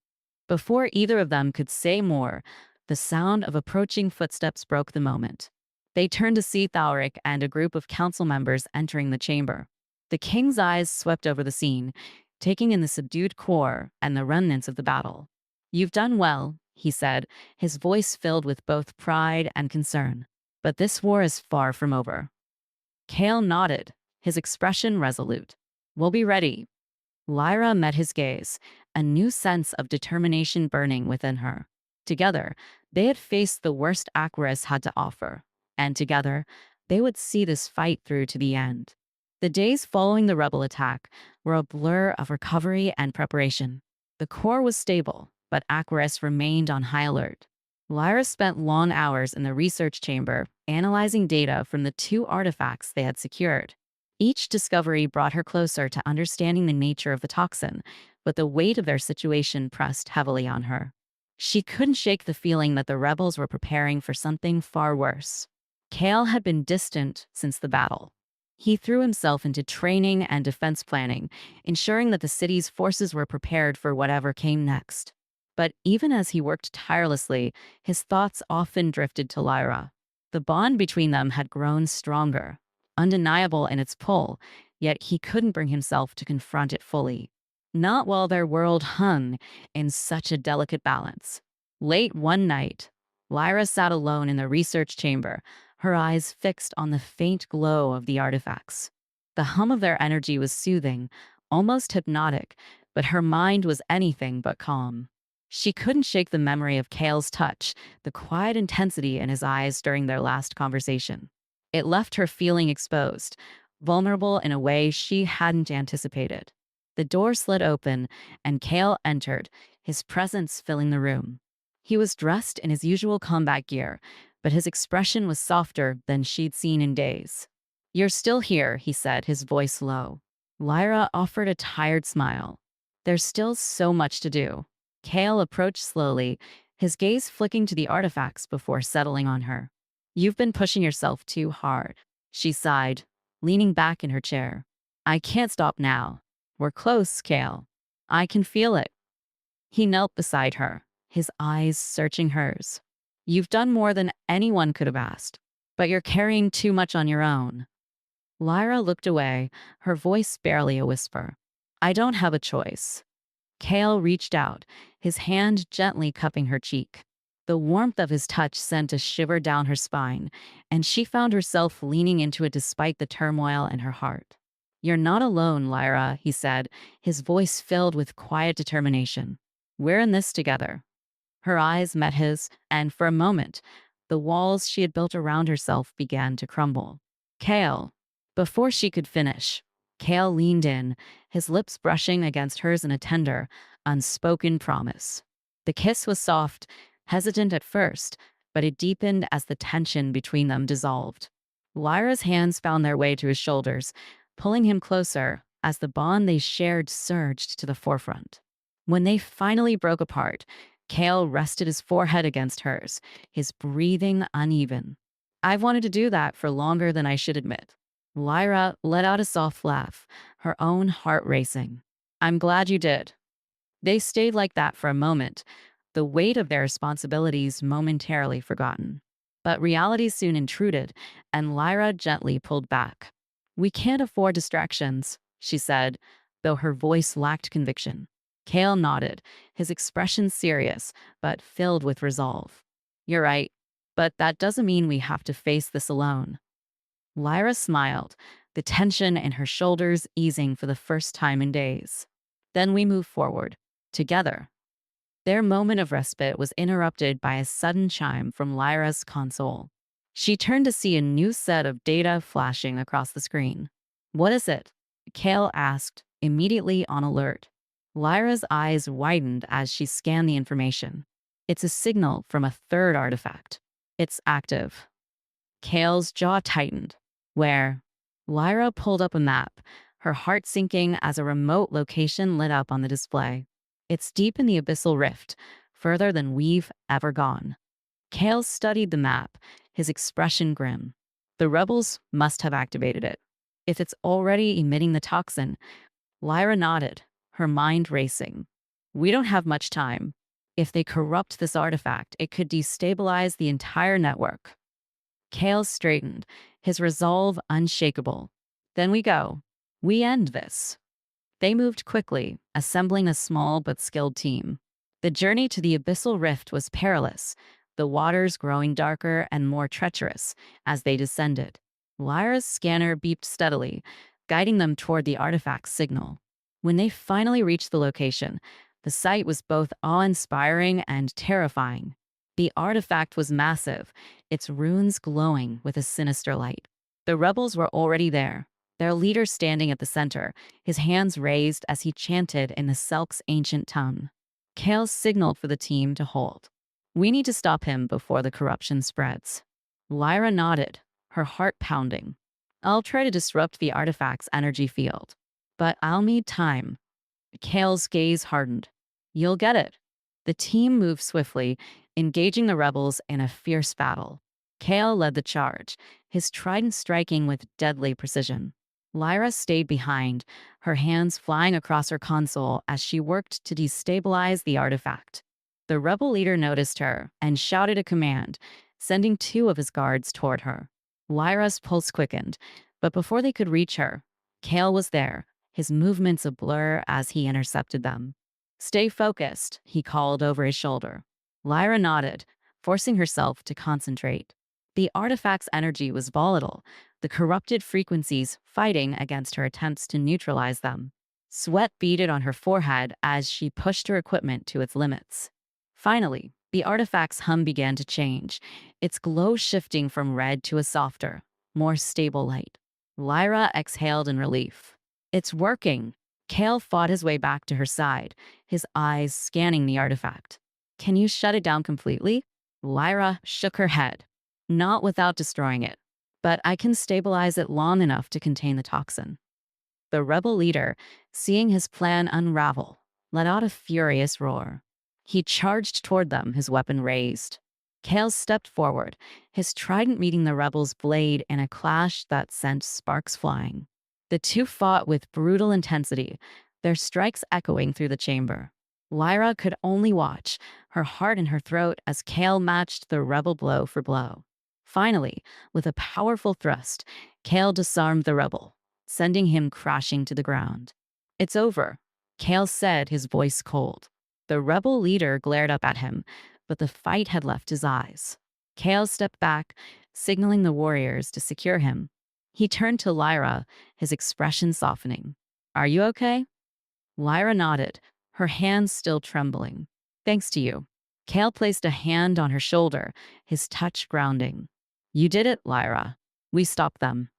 Speaker 1: Before either of them could say more, the sound of approaching footsteps broke the moment. They turned to see Thalric and a group of council members entering the chamber. The king's eyes swept over the scene, taking in the subdued core and the remnants of the battle. You've done well, he said, his voice filled with both pride and concern. But this war is far from over. Kale nodded, his expression resolute. We'll be ready. Lyra met his gaze, a new sense of determination burning within her. Together, they had faced the worst Aquarius had to offer, and together, they would see this fight through to the end. The days following the rebel attack were a blur of recovery and preparation. The core was stable, but Aquarius remained on high alert. Lyra spent long hours in the research chamber, analyzing data from the two artifacts they had secured. Each discovery brought her closer to understanding the nature of the toxin, but the weight of their situation pressed heavily on her. She couldn't shake the feeling that the rebels were preparing for something far worse. Kale had been distant since the battle. He threw himself into training and defense planning, ensuring that the city's forces were prepared for whatever came next. But even as he worked tirelessly, his thoughts often drifted to Lyra. The bond between them had grown stronger, undeniable in its pull, yet he couldn't bring himself to confront it fully. Not while their world hung in such a delicate balance. Late one night, Lyra sat alone in the research chamber, her eyes fixed on the faint glow of the artifacts. The hum of their energy was soothing, almost hypnotic, but her mind was anything but calm. She couldn't shake the memory of Kale's touch, the quiet intensity in his eyes during their last conversation. It left her feeling exposed, vulnerable in a way she hadn't anticipated. The door slid open, and Kale entered, his presence filling the room. He was dressed in his usual combat gear, but his expression was softer than she'd seen in days. You're still here, he said, his voice low. Lyra offered a tired smile. There's still so much to do. Kale approached slowly, his gaze flicking to the artifacts before settling on her. You've been pushing yourself too hard, she sighed, leaning back in her chair. I can't stop now. We're close, Kale. I can feel it. He knelt beside her, his eyes searching hers. You've done more than anyone could have asked, but you're carrying too much on your own. Lyra looked away, her voice barely a whisper. I don't have a choice. Kale reached out, his hand gently cupping her cheek. The warmth of his touch sent a shiver down her spine, and she found herself leaning into it despite the turmoil in her heart. You're not alone, Lyra, he said, his voice filled with quiet determination. We're in this together. Her eyes met his, and for a moment, the walls she had built around herself began to crumble. Kale. Before she could finish, Kale leaned in, his lips brushing against hers in a tender, unspoken promise. The kiss was soft, hesitant at first, but it deepened as the tension between them dissolved. Lyra's hands found their way to his shoulders, pulling him closer as the bond they shared surged to the forefront. When they finally broke apart, Kale rested his forehead against hers, his breathing uneven. I've wanted to do that for longer than I should admit. Lyra let out a soft laugh, her own heart racing. I'm glad you did. They stayed like that for a moment, the weight of their responsibilities momentarily forgotten. But reality soon intruded, and Lyra gently pulled back. We can't afford distractions, she said, though her voice lacked conviction. Kale nodded, his expression serious, but filled with resolve. You're right, but that doesn't mean we have to face this alone. Lyra smiled, the tension in her shoulders easing for the first time in days. Then we moved forward, together. Their moment of respite was interrupted by a sudden chime from Lyra's console. She turned to see a new set of data flashing across the screen. What is it? Kale asked, immediately on alert. Lyra's eyes widened as she scanned the information. It's a signal from a third artifact. It's active. Kale's jaw tightened. Where? Lyra pulled up a map, her heart sinking as a remote location lit up on the display. It's deep in the abyssal rift, further than we've ever gone. Kale studied the map, his expression grim. The rebels must have activated it. If it's already emitting the toxin, Lyra nodded, her mind racing. We don't have much time. If they corrupt this artifact, it could destabilize the entire network. Kale straightened, his resolve unshakable. Then we go. We end this. They moved quickly, assembling a small but skilled team. The journey to the abyssal rift was perilous, the waters growing darker and more treacherous as they descended. Lyra's scanner beeped steadily, guiding them toward the artifact's signal. When they finally reached the location, the sight was both awe-inspiring and terrifying. The artifact was massive, its runes glowing with a sinister light. The rebels were already there, their leader standing at the center, his hands raised as he chanted in the Selk's ancient tongue. Kale signaled for the team to hold. We need to stop him before the corruption spreads. Lyra nodded, her heart pounding. I'll try to disrupt the artifact's energy field. But I'll need time. Kale's gaze hardened. You'll get it. The team moved swiftly, engaging the rebels in a fierce battle. Kale led the charge, his trident striking with deadly precision. Lyra stayed behind, her hands flying across her console as she worked to destabilize the artifact. The rebel leader noticed her and shouted a command, sending two of his guards toward her. Lyra's pulse quickened, but before they could reach her, Kale was there, his movements a blur as he intercepted them. Stay focused, he called over his shoulder. Lyra nodded, forcing herself to concentrate. The artifact's energy was volatile, the corrupted frequencies fighting against her attempts to neutralize them. Sweat beaded on her forehead as she pushed her equipment to its limits. Finally, the artifact's hum began to change, its glow shifting from red to a softer, more stable light. Lyra exhaled in relief. It's working. Kale fought his way back to her side, his eyes scanning the artifact. Can you shut it down completely? Lyra shook her head. Not without destroying it, but I can stabilize it long enough to contain the toxin. The rebel leader, seeing his plan unravel, let out a furious roar. He charged toward them, his weapon raised. Kale stepped forward, his trident meeting the rebel's blade in a clash that sent sparks flying. The two fought with brutal intensity, their strikes echoing through the chamber. Lyra could only watch, her heart in her throat as Kale matched the rebel blow for blow. Finally, with a powerful thrust, Kale disarmed the rebel, sending him crashing to the ground. It's over, Kale said, his voice cold. The rebel leader glared up at him, but the fight had left his eyes. Kale stepped back, signaling the warriors to secure him. He turned to Lyra, his expression softening. Are you okay? Lyra nodded, her hands still trembling. Thanks to you. Kale placed a hand on her shoulder, his touch grounding. You did it, Lyra. We stopped them.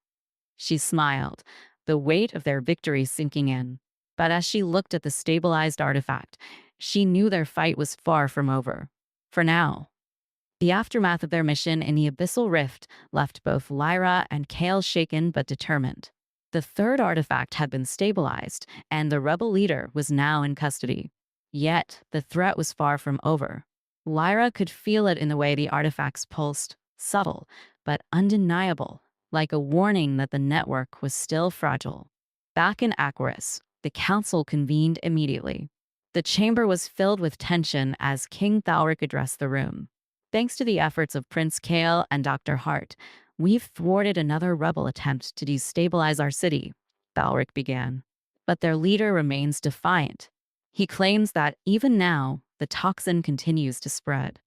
Speaker 1: She smiled, the weight of their victory sinking in. But as she looked at the stabilized artifact, she knew their fight was far from over. For now, the aftermath of their mission in the Abyssal Rift left both Lyra and Kale shaken but determined. The third artifact had been stabilized, and the rebel leader was now in custody. Yet, the threat was far from over. Lyra could feel it in the way the artifacts pulsed, subtle, but undeniable, like a warning that the network was still fragile. Back in Aquarius, the council convened immediately. The chamber was filled with tension as King Thalric addressed the room. Thanks to the efforts of Prince Kale and Dr. Hart, we've thwarted another rebel attempt to destabilize our city, Thalric began. But their leader remains defiant. He claims that even now, the toxin continues to spread.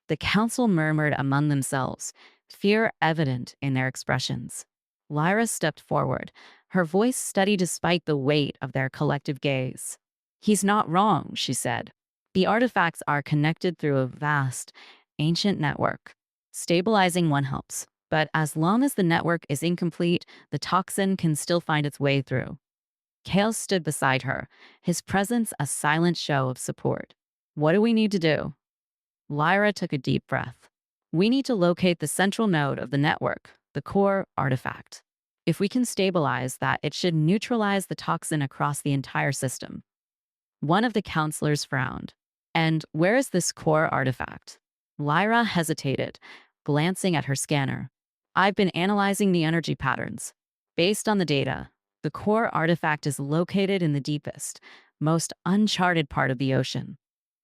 Speaker 1: The council murmured among themselves, fear evident in their expressions. Lyra stepped forward, her voice steady despite the weight of their collective gaze. He's not wrong, she said. The artifacts are connected through a vast, ancient network. Stabilizing one helps, but as long as the network is incomplete, the toxin can still find its way through. Kale stood beside her, his presence a silent show of support. What do we need to do? Lyra took a deep breath. We need to locate the central node of the network, the core artifact. If we can stabilize that, it should neutralize the toxin across the entire system. One of the counselors frowned. And where is this core artifact? Lyra hesitated, glancing at her scanner. I've been analyzing the energy patterns. Based on the data, the core artifact is located in the deepest, most uncharted part of the ocean.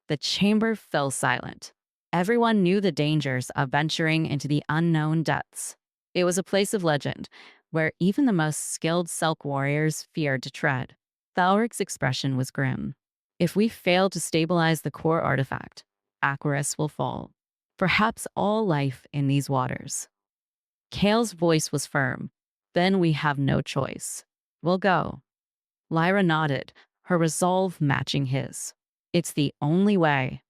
Speaker 1: The chamber fell silent. Everyone knew the dangers of venturing into the unknown depths. It was a place of legend, where even the most skilled Selk warriors feared to tread. Thalric's expression was grim. If we fail to stabilize the core artifact, Aquarius will fall. Perhaps all life in these waters. Kale's voice was firm. Then we have no choice. We'll go. Lyra nodded, her resolve matching his. It's the only way.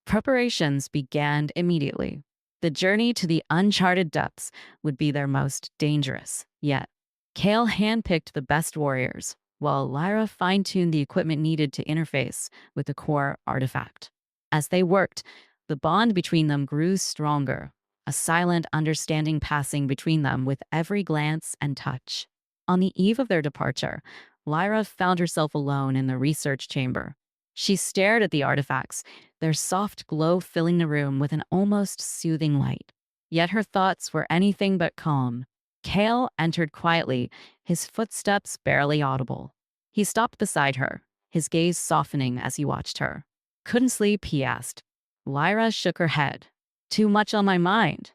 Speaker 1: Preparations began immediately. The journey to the uncharted depths would be their most dangerous yet. Kale handpicked the best warriors, while Lyra fine-tuned the equipment needed to interface with the core artifact. As they worked, the bond between them grew stronger, a silent understanding passing between them with every glance and touch. On the eve of their departure, Lyra found herself alone in the research chamber. She stared at the artifacts, their soft glow filling the room with an almost soothing light. Yet her thoughts were anything but calm. Kale entered quietly, his footsteps barely audible. He stopped beside her, his gaze softening as he watched her. Couldn't sleep, he asked. Lyra shook her head. Too much on my mind.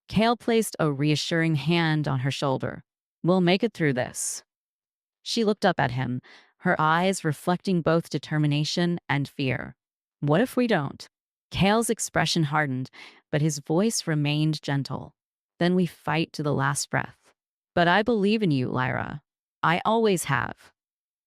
Speaker 1: Kale placed a reassuring hand on her shoulder. We'll make it through this. She looked up at him, her eyes reflecting both determination and fear. What if we don't? Kale's expression hardened, but his voice remained gentle. Then we fight to the last breath. But I believe in you, Lyra. I always have.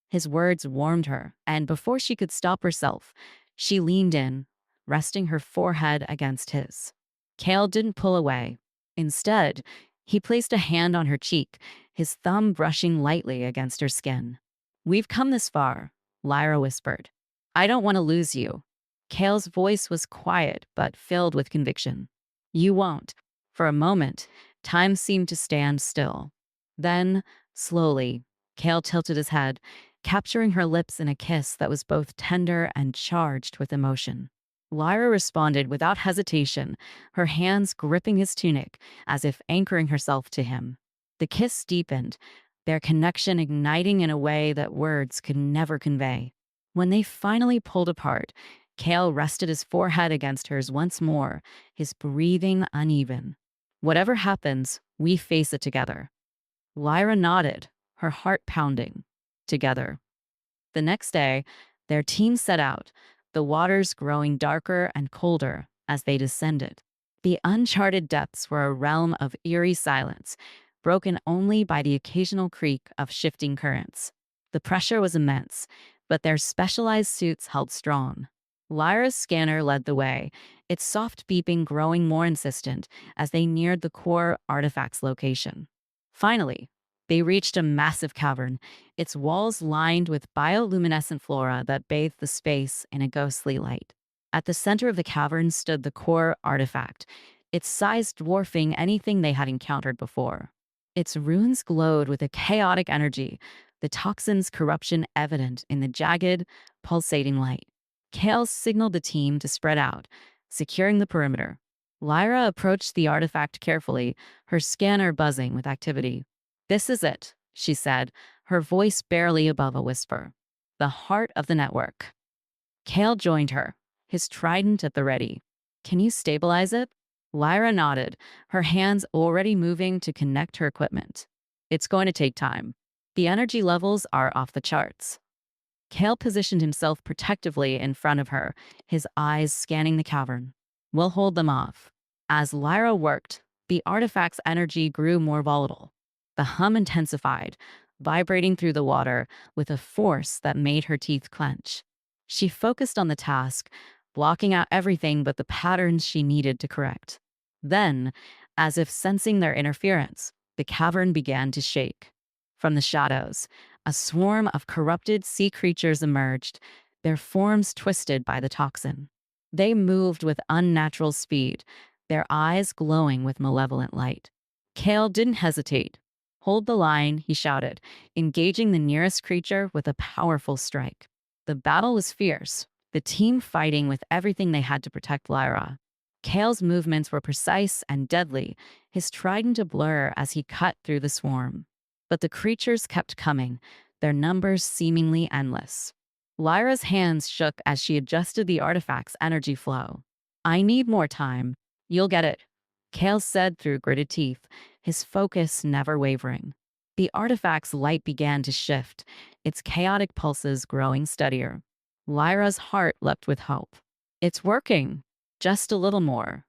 Speaker 1: His words warmed her, and before she could stop herself, she leaned in, resting her forehead against his. Kale didn't pull away. Instead, he placed a hand on her cheek, his thumb brushing lightly against her skin. We've come this far, Lyra whispered. I don't want to lose you. Kale's voice was quiet but filled with conviction. You won't. For a moment, time seemed to stand still. Then, slowly, Kale tilted his head, capturing her lips in a kiss that was both tender and charged with emotion. Lyra responded without hesitation, her hands gripping his tunic as if anchoring herself to him. The kiss deepened, their connection igniting in a way that words could never convey. When they finally pulled apart, Kale rested his forehead against hers once more, his breathing uneven. Whatever happens, we face it together. Lyra nodded, her heart pounding. Together. The next day, their team set out, the waters growing darker and colder as they descended. The uncharted depths were a realm of eerie silence, broken only by the occasional creak of shifting currents. The pressure was immense, but their specialized suits held strong. Lyra's scanner led the way, its soft beeping growing more insistent as they neared the core artifact's location. Finally, They reached a massive cavern, its walls lined with bioluminescent flora that bathed the space in a ghostly light. At the center of the cavern stood the core artifact, its size dwarfing anything they had encountered before. Its runes glowed with a chaotic energy, the toxin's corruption evident in the jagged, pulsating light. Kale signaled the team to spread out, securing the perimeter. Lyra approached the artifact carefully, her scanner buzzing with activity. "This is it," she said, her voice barely above a whisper. "The heart of the network." Kale joined her, his trident at the ready. "Can you stabilize it?" Lyra nodded, her hands already moving to connect her equipment. "It's going to take time. The energy levels are off the charts." Kale positioned himself protectively in front of her, his eyes scanning the cavern. "We'll hold them off." As Lyra worked, the artifact's energy grew more volatile. The hum intensified, vibrating through the water with a force that made her teeth clench. She focused on the task, blocking out everything but the patterns she needed to correct. Then, as if sensing their interference, the cavern began to shake. From the shadows, a swarm of corrupted sea creatures emerged, their forms twisted by the toxin. They moved with unnatural speed, their eyes glowing with malevolent light. Kale didn't hesitate. "Hold the line," he shouted, engaging the nearest creature with a powerful strike. The battle was fierce, the team fighting with everything they had to protect Lyra. Kale's movements were precise and deadly, his trident a blur as he cut through the swarm. But the creatures kept coming, their numbers seemingly endless. Lyra's hands shook as she adjusted the artifact's energy flow. "I need more time." "You'll get it," Kale said through gritted teeth, his focus never wavering. The artifact's light began to shift, its chaotic pulses growing steadier. Lyra's heart leapt with hope. "It's working. Just a little more."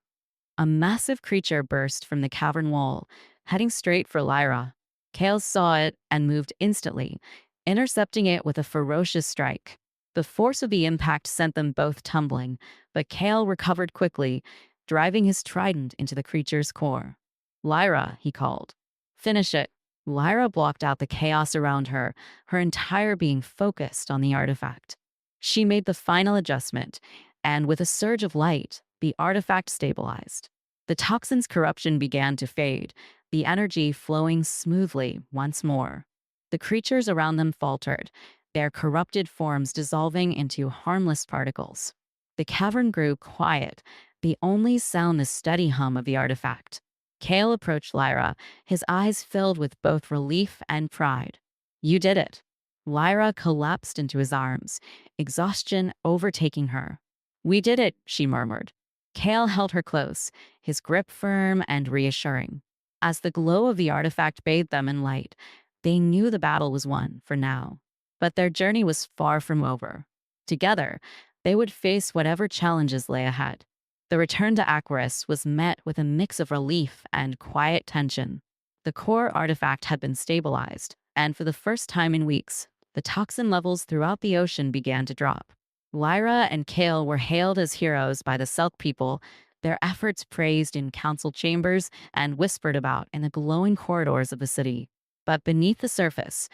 Speaker 1: A massive creature burst from the cavern wall, heading straight for Lyra. Kale saw it and moved instantly, intercepting it with a ferocious strike. The force of the impact sent them both tumbling, but Kale recovered quickly, driving his trident into the creature's core. "Lyra," he called. "Finish it." Lyra blocked out the chaos around her, her entire being focused on the artifact. She made the final adjustment, and with a surge of light, the artifact stabilized. The toxin's corruption began to fade, the energy flowing smoothly once more. The creatures around them faltered, their corrupted forms dissolving into harmless particles. The cavern grew quiet, the only sound the steady hum of the artifact. Kale approached Lyra, his eyes filled with both relief and pride. "You did it." Lyra collapsed into his arms, exhaustion overtaking her. "We did it," she murmured. Kale held her close, his grip firm and reassuring. As the glow of the artifact bathed them in light, they knew the battle was won for now. But their journey was far from over. Together, they would face whatever challenges lay ahead. The return to Aquarius was met with a mix of relief and quiet tension. The core artifact had been stabilized, and for the first time in weeks, the toxin levels throughout the ocean began to drop. Lyra and Kale were hailed as heroes by the Selk people, their efforts praised in council chambers and whispered about in the glowing corridors of the city. But beneath the surface,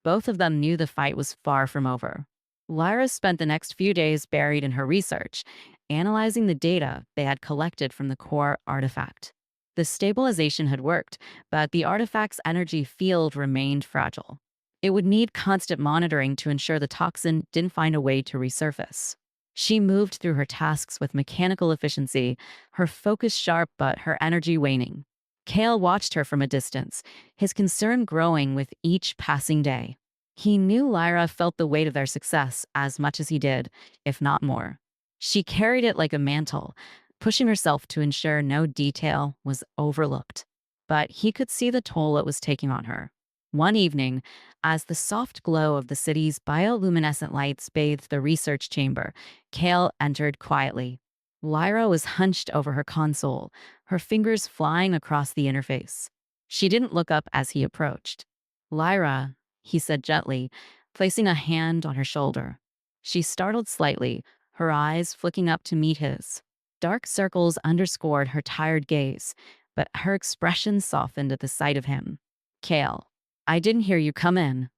Speaker 1: both of them knew the fight was far from over. Lyra spent the next few days buried in her research, analyzing the data they had collected from the core artifact. The stabilization had worked, but the artifact's energy field remained fragile. It would need constant monitoring to ensure the toxin didn't find a way to resurface. She moved through her tasks with mechanical efficiency, her focus sharp but her energy waning. Kale watched her from a distance, his concern growing with each passing day. He knew Lyra felt the weight of their success as much as he did, if not more. She carried it like a mantle, pushing herself to ensure no detail was overlooked. But he could see the toll it was taking on her. One evening, as the soft glow of the city's bioluminescent lights bathed the research chamber, Kale entered quietly. Lyra was hunched over her console, her fingers flying across the interface. She didn't look up as he approached. "Lyra," he said gently, placing a hand on her shoulder. She startled slightly, her eyes flicking up to meet his. Dark circles underscored her tired gaze, but her expression softened at the sight of him. "Kale, I didn't hear you come in.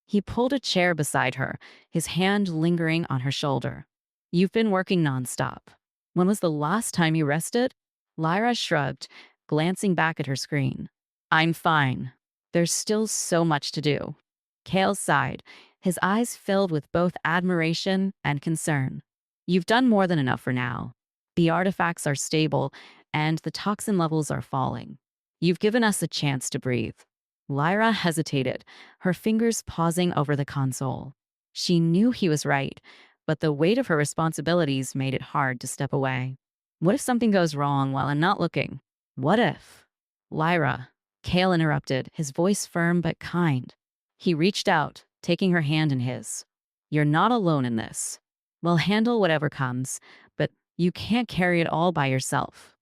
Speaker 1: He pulled a chair beside her, his hand lingering on her shoulder. You've been working nonstop. When was the last time you rested? Lyra shrugged, glancing back at her screen. I'm fine. There's still so much to do. Kale sighed, his eyes filled with both admiration and concern. You've done more than enough for now. The artifacts are stable, and the toxin levels are falling. You've given us a chance to breathe. Lyra hesitated, her fingers pausing over the console. She knew he was right, but the weight of her responsibilities made it hard to step away. What if something goes wrong while I'm not looking? What if? Lyra, Kale interrupted, his voice firm but kind. He reached out, taking her hand in his. You're not alone in this. We'll handle whatever comes, but you can't carry it all by yourself.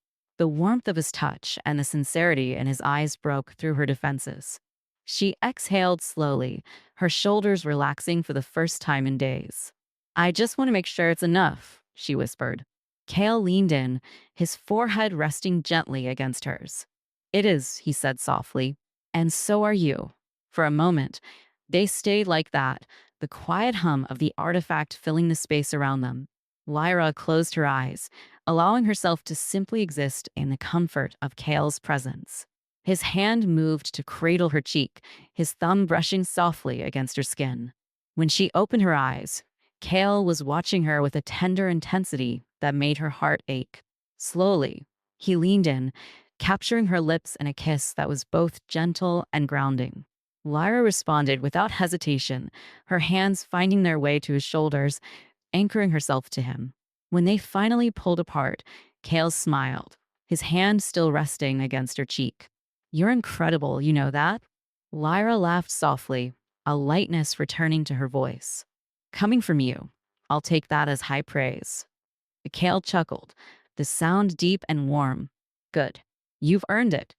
Speaker 1: The warmth of his touch and the sincerity in his eyes broke through her defenses. She exhaled slowly, her shoulders relaxing for the first time in days. I just want to make sure it's enough, she whispered. Kale leaned in, his forehead resting gently against hers. It is, he said softly, and so are you. For a moment, they stayed like that, the quiet hum of the artifact filling the space around them. Lyra closed her eyes, allowing herself to simply exist in the comfort of Kale's presence. His hand moved to cradle her cheek, his thumb brushing softly against her skin. When she opened her eyes, Kale was watching her with a tender intensity that made her heart ache. Slowly, he leaned in, capturing her lips in a kiss that was both gentle and grounding. Lyra responded without hesitation, her hands finding their way to his shoulders, anchoring herself to him. When they finally pulled apart, Kale smiled, his hand still resting against her cheek. You're incredible, you know that? Lyra laughed softly, a lightness returning to her voice. Coming from you, I'll take that as high praise. Kale chuckled, the sound deep and warm. Good. You've earned it.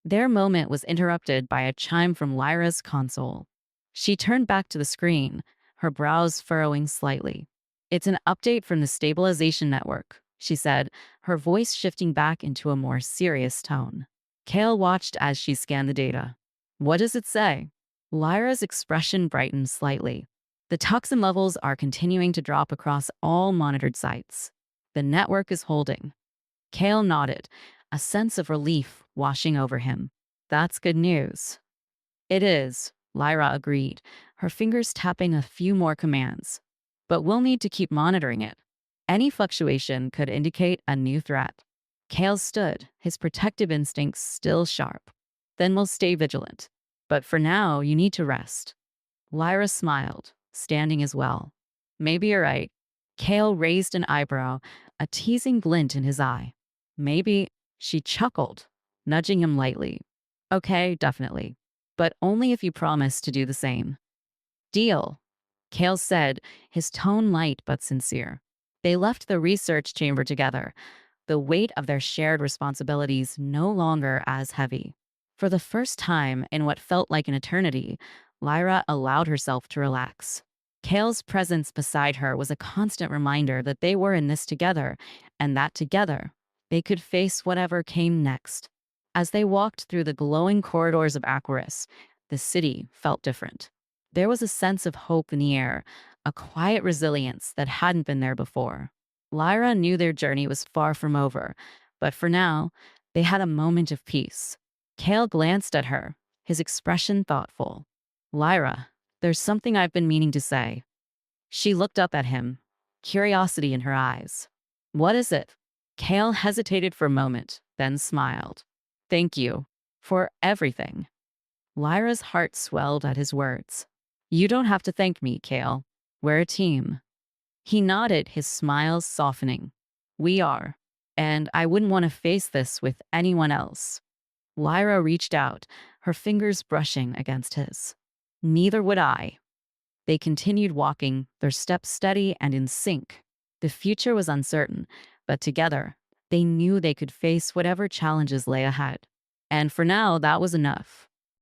Speaker 1: Their moment was interrupted by a chime from Lyra's console. She turned back to the screen, her brows furrowing slightly. It's an update from the stabilization network, she said, her voice shifting back into a more serious tone. Kale watched as she scanned the data. What does it say? Lyra's expression brightened slightly. The toxin levels are continuing to drop across all monitored sites. The network is holding. Kale nodded, a sense of relief washing over him. That's good news. It is, Lyra agreed, her fingers tapping a few more commands. But we'll need to keep monitoring it. Any fluctuation could indicate a new threat. Kale stood, his protective instincts still sharp. Then we'll stay vigilant. But for now, you need to rest. Lyra smiled, standing as well. Maybe you're right. Kale raised an eyebrow, a teasing glint in his eye. Maybe, she chuckled, nudging him lightly. Okay, definitely. But only if you promise to do the same. Deal, Kale said, his tone light but sincere. They left the research chamber together, the weight of their shared responsibilities no longer as heavy. For the first time in what felt like an eternity, Lyra allowed herself to relax. Kale's presence beside her was a constant reminder that they were in this together, and that together, they could face whatever came next. As they walked through the glowing corridors of Aquarius, the city felt different. There was a sense of hope in the air, a quiet resilience that hadn't been there before. Lyra knew their journey was far from over, but for now, they had a moment of peace. Kale glanced at her, his expression thoughtful. Lyra, there's something I've been meaning to say. She looked up at him, curiosity in her eyes. What is it? Kale hesitated for a moment, then smiled. Thank you for everything. Lyra's heart swelled at his words. You don't have to thank me, Kale. We're a team. He nodded, his smile softening. We are. And I wouldn't want to face this with anyone else. Lyra reached out, her fingers brushing against his. Neither would I. They continued walking, their steps steady and in sync. The future was uncertain, but together, they knew they could face whatever challenges lay ahead. And for now, that was enough.